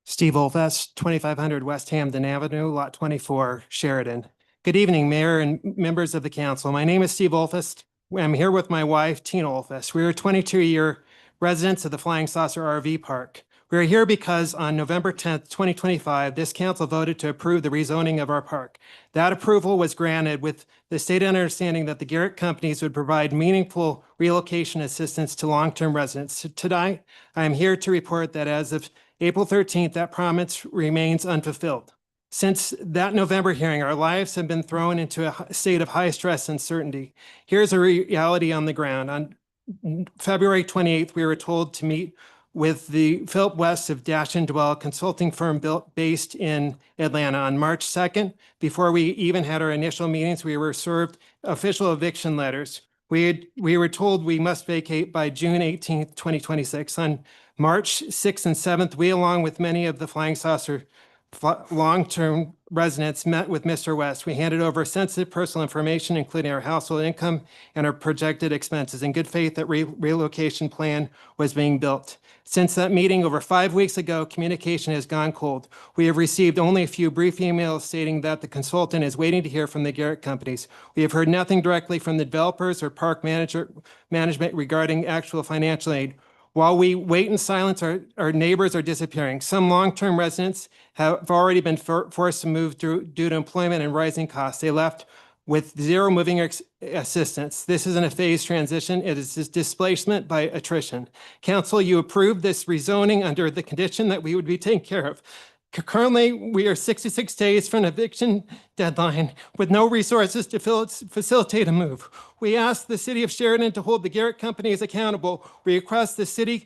S14: Steve Olfest, 2500 West Hampden Avenue, Lot 24, Sheridan. Good evening, Mayor and members of the council. My name is Steve Olfest. I'm here with my wife, Tina Olfest. We are 22-year residents of the Flying Saucer RV Park. We are here because on November 10th, 2025, this council voted to approve the rezoning of our park. That approval was granted with the stated understanding that the Garrett companies would provide meaningful relocation assistance to long-term residents. Tonight, I am here to report that as of April 13th, that promise remains unfulfilled. Since that November hearing, our lives have been thrown into a state of high stress and uncertainty. Here's a reality on the ground. On February 28th, we were told to meet with the Philip West of Dash and Dwell consulting firm based in Atlanta. On March 2nd, before we even had our initial meetings, we were served official eviction letters. We were told we must vacate by June 18th, 2026. On March 6th and 7th, we, along with many of the Flying Saucer long-term residents, met with Mr. West. We handed over sensitive personal information, including our household income and our projected expenses, in good faith that relocation plan was being built. Since that meeting over 5 weeks ago, communication has gone cold. We have received only a few brief emails stating that the consultant is waiting to hear from the Garrett companies. We have heard nothing directly from the developers or park management regarding actual financial aid. While we wait in silence, our neighbors are disappearing. Some long-term residents have already been forced to move due to employment and rising costs. They left with zero moving assistance. This isn't a phased transition. It is displacement by attrition. Council, you approved this rezoning under the condition that we would be taken care of. Currently, we are 66 days from an eviction deadline with no resources to facilitate a move. We ask the city of Sheridan to hold the Garrett companies accountable. We request the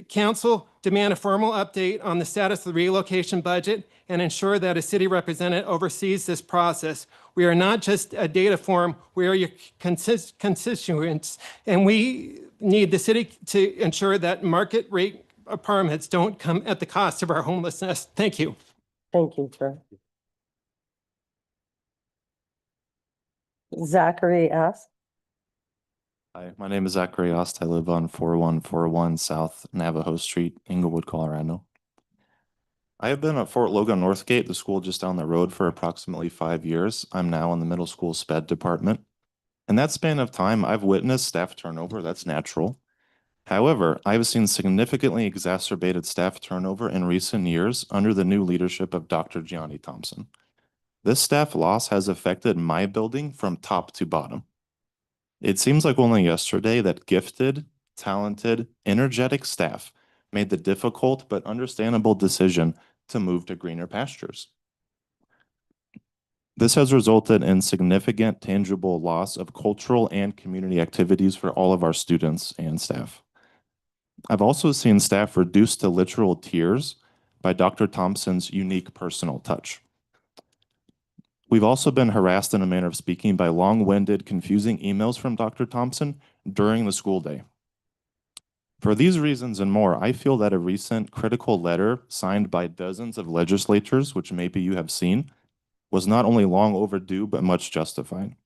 S14: council demand a formal update on the status of the relocation budget and ensure that a city representative oversees this process. We are not just a data forum, we are your constituents, and we need the city to ensure that market rate apartments don't come at the cost of our homelessness. Thank you.
S2: Thank you, sir. Zachary S.
S15: Hi, my name is Zachary Ost. I live on 4141 South Navajo Street, Inglewood, Colorado. I have been at Fort Logan Northgate, the school just down the road, for approximately 5 years. I'm now in the middle school SPED department. In that span of time, I've witnessed staff turnover. That's natural. However, I have seen significantly exacerbated staff turnover in recent years under the new leadership of Dr. Gianni Thompson. This staff loss has affected my building from top to bottom. It seems like only yesterday that gifted, talented, energetic staff made the difficult but understandable decision to move to greener pastures. This has resulted in significant tangible loss of cultural and community activities for all of our students and staff. I've also seen staff reduced to literal tears by Dr. Thompson's unique personal touch. We've also been harassed in a manner of speaking by long-winded, confusing emails from Dr. Thompson during the school day. For these reasons and more, I feel that a recent critical letter signed by dozens of legislators, which maybe you have seen, was not only long overdue, but much justified.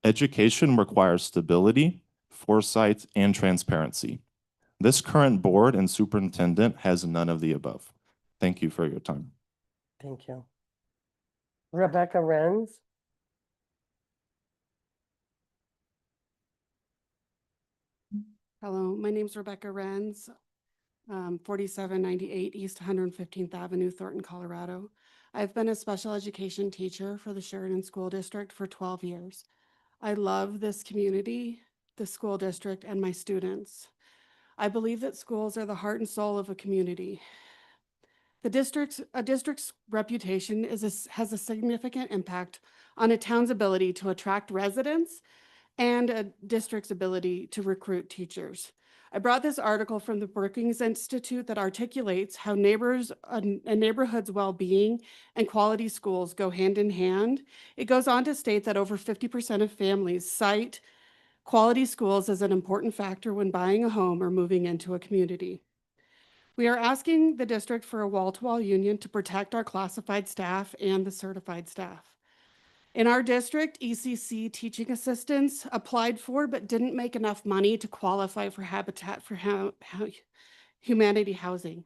S15: Education requires stability, foresight, and transparency. This current board and superintendent has none of the above. Thank you for your time.
S2: Thank you. Rebecca Renz.
S16: Hello, my name is Rebecca Renz, 4798 East 115th Avenue, Thornton, Colorado. I've been a special education teacher for the Sheridan School District for 12 years. I love this community, the school district, and my students. I believe that schools are the heart and soul of a community. A district's reputation has a significant impact on a town's ability to attract residents and a district's ability to recruit teachers. I brought this article from the Brookings Institute that articulates how a neighborhood's well-being and quality schools go hand in hand. It goes on to state that over 50% of families cite quality schools as an important factor when buying a home or moving into a community. We are asking the district for a wall-to-wall union to protect our classified staff and the certified staff. In our district, ECC teaching assistants applied for but didn't make enough money to qualify for Habitat for Humanity housing.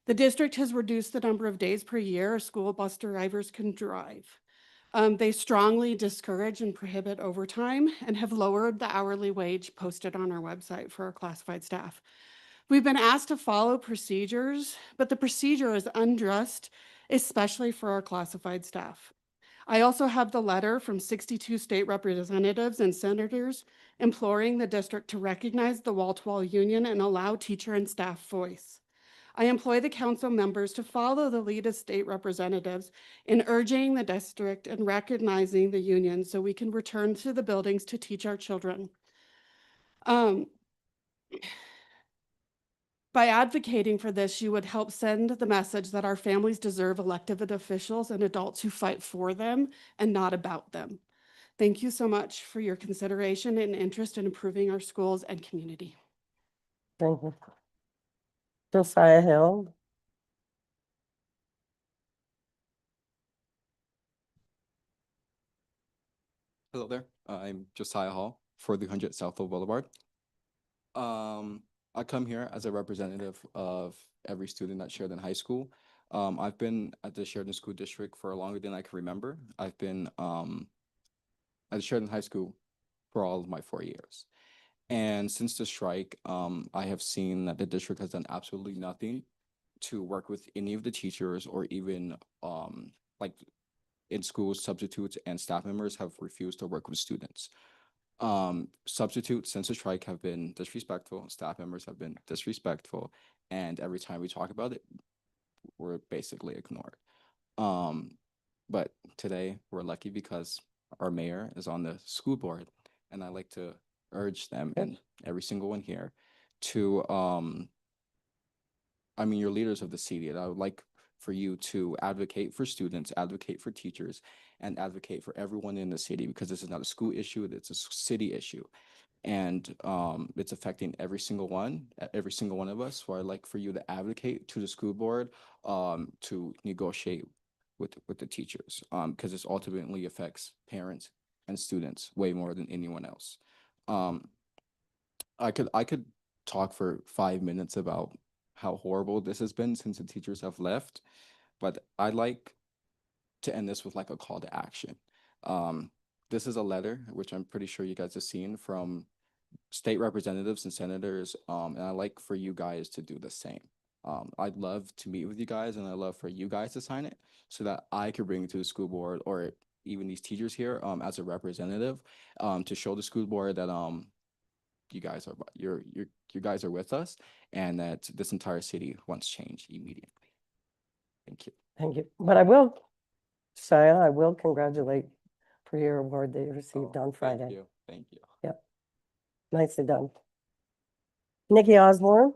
S16: The district has reduced the number of days per year school bus drivers can drive. They strongly discourage and prohibit overtime and have lowered the hourly wage posted on our website for our classified staff. We've been asked to follow procedures, but the procedure is unjust, especially for our classified staff. I also have the letter from 62 state representatives and senators imploring the district to recognize the wall-to-wall union and allow teacher and staff voice. I employ the council members to follow the lead of state representatives in urging the district and recognizing the union so we can return to the buildings to teach our children. By advocating for this, you would help send the message that our families deserve elected officials and adults who fight for them and not about them. Thank you so much for your consideration and interest in improving our schools and community.
S2: Thank you. Josiah Hill.
S17: Hello there. I'm Josiah Hall, 4300 Southfield Boulevard. I come here as a representative of every student at Sheridan High School. I've been at the Sheridan School District for longer than I can remember. I've been at Sheridan High School for all of my 4 years. And since the strike, I have seen that the district has done absolutely nothing to work with any of the teachers or even like in schools, substitutes and staff members have refused to work with students. Substitutes since the strike have been disrespectful, staff members have been disrespectful, and every time we talk about it, we're basically ignored. But today we're lucky because our mayor is on the school board, and I like to urge them and every single one here to, you're leaders of the city, and I would like for you to advocate for students, advocate for teachers, and advocate for everyone in the city, because this is not a school issue, it's a city issue. And it's affecting every single one of us. So I'd like for you to advocate to the school board to negotiate with the teachers, because this ultimately affects parents and students way more than anyone else. I could talk for 5 minutes about how horrible this has been since the teachers have left, but I'd like to end this with like a call to action. This is a letter, which I'm pretty sure you guys have seen, from state representatives and senators, and I'd like for you guys to do the same. I'd love to meet with you guys, and I'd love for you guys to sign it so that I could bring it to the school board, or even these teachers here, as a representative, to show the school board that you guys are with us, and that this entire city wants change immediately. Thank you.
S2: Thank you. But I will, Shia, I will congratulate for your award that you received on Friday.
S17: Thank you. Thank you.
S2: Yep. Nicely done. Nikki Osborne.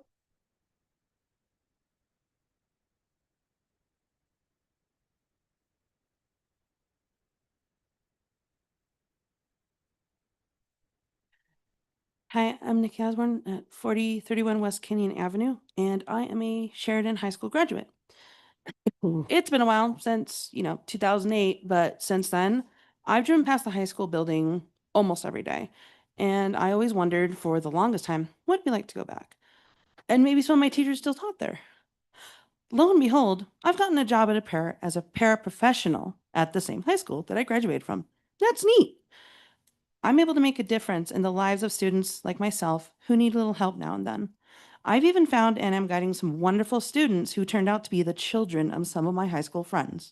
S18: Hi, I'm Nikki Osborne at 4031 West Canyon Avenue, and I am a Sheridan High School graduate. It's been a while since, 2008, but since then, I've driven past the high school building almost every day. And I always wondered for the longest time, what it'd be like to go back. And maybe some of my teachers still taught there. Lo and behold, I've gotten a job as a paraprofessional at the same high school that I graduated from. That's neat. I'm able to make a difference in the lives of students like myself who need a little help now and then. I've even found and am guiding some wonderful students who turned out to be the children of some of my high school friends.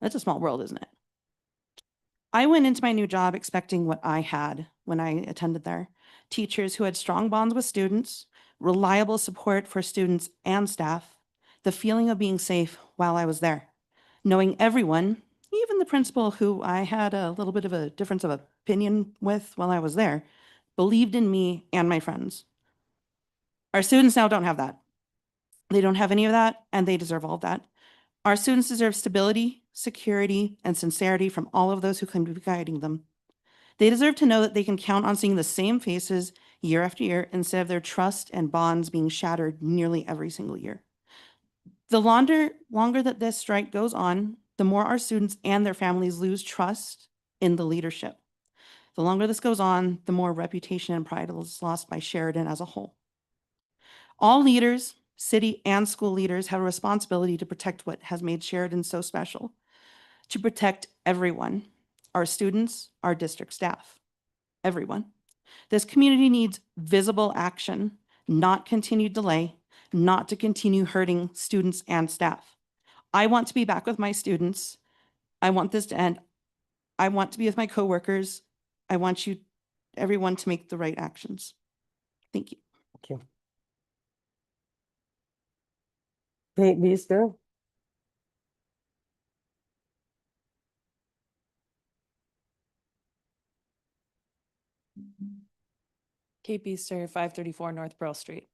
S18: That's a small world, isn't it? I went into my new job expecting what I had when I attended there. Teachers who had strong bonds with students, reliable support for students and staff, the feeling of being safe while I was there, knowing everyone, even the principal who I had a little bit of a difference of opinion with while I was there, believed in me and my friends. Our students now don't have that. They don't have any of that, and they deserve all of that. Our students deserve stability, security, and sincerity from all of those who claim to be guiding them. They deserve to know that they can count on seeing the same faces year after year instead of their trust and bonds being shattered nearly every single year. The longer that this strike goes on, the more our students and their families lose trust in the leadership. The longer this goes on, the more reputation and pride is lost by Sheridan as a whole. All leaders, city and school leaders, have a responsibility to protect what has made Sheridan so special, to protect everyone, our students, our district staff, everyone. This community needs visible action, not continued delay, not to continue hurting students and staff. I want to be back with my students. I want this to end. I want to be with my coworkers. I want everyone to make the right actions. Thank you.
S2: Thank you. Kate Beaster.
S19: Kate Beaster, 534 North Pearl Street.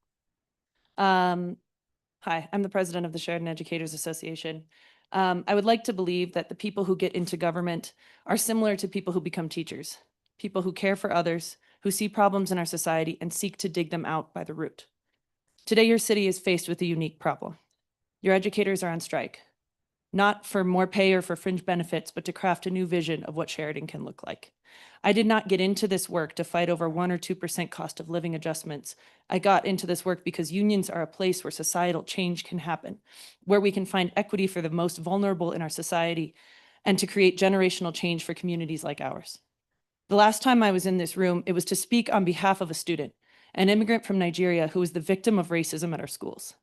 S19: Hi, I'm the president of the Sheridan Educators Association. I would like to believe that the people who get into government are similar to people who become teachers, people who care for others, who see problems in our society and seek to dig them out by the root. Today, your city is faced with a unique problem. Your educators are on strike, not for more pay or for fringe benefits, but to craft a new vision of what Sheridan can look like. I did not get into this work to fight over 1 or 2% cost of living adjustments. I got into this work because unions are a place where societal change can happen, where we can find equity for the most vulnerable in our society, and to create generational change for communities like ours. The last time I was in this room, it was to speak on behalf of a student, an immigrant from Nigeria who was the victim of racism at our schools.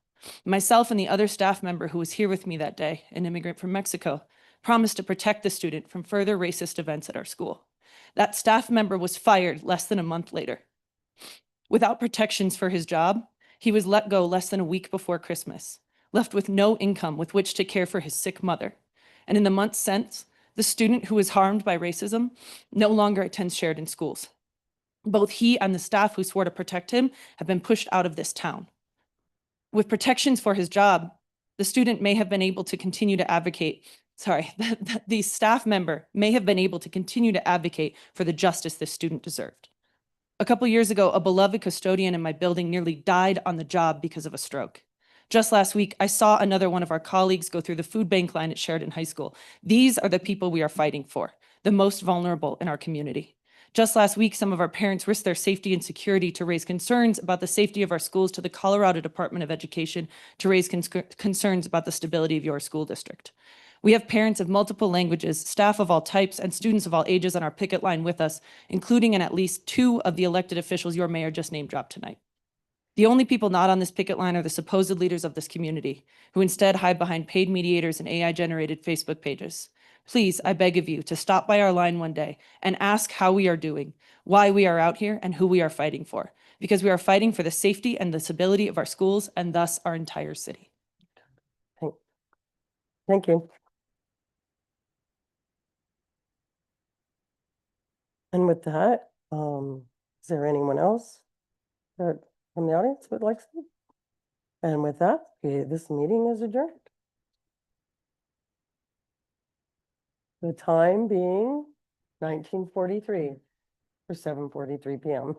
S19: Myself and the other staff member who was here with me that day, an immigrant from Mexico, promised to protect the student from further racist events at our school. That staff member was fired less than a month later. Without protections for his job, he was let go less than a week before Christmas, left with no income with which to care for his sick mother. And in the months since, the student who was harmed by racism no longer attends Sheridan schools. Both he and the staff who swore to protect him have been pushed out of this town. With protections for his job, the student may have been able to continue to advocate, the staff member may have been able to continue to advocate for the justice this student deserved. A couple years ago, a beloved custodian in my building nearly died on the job because of a stroke. Just last week, I saw another one of our colleagues go through the food bank line at Sheridan High School. These are the people we are fighting for. the most vulnerable in our community. Just last week, some of our parents risked their safety and security to raise concerns about the safety of our schools to the Colorado Department of Education to raise concerns about the stability of your school district. We have parents of multiple languages, staff of all types, and students of all ages on our picket line with us, including in at least 2 of the elected officials your mayor just name dropped tonight. The only people not on this picket line are the supposed leaders of this community, who instead hide behind paid mediators and AI-generated Facebook pages. Please, I beg of you to stop by our line one day and ask how we are doing, why we are out here, and who we are fighting for. Because we are fighting for the safety and the stability of our schools and thus our entire city.
S2: Thank you. And with that, is there anyone else that from the audience would like to? And with that, this meeting is adjourned. The time being 19:43 or 7:43 p.m.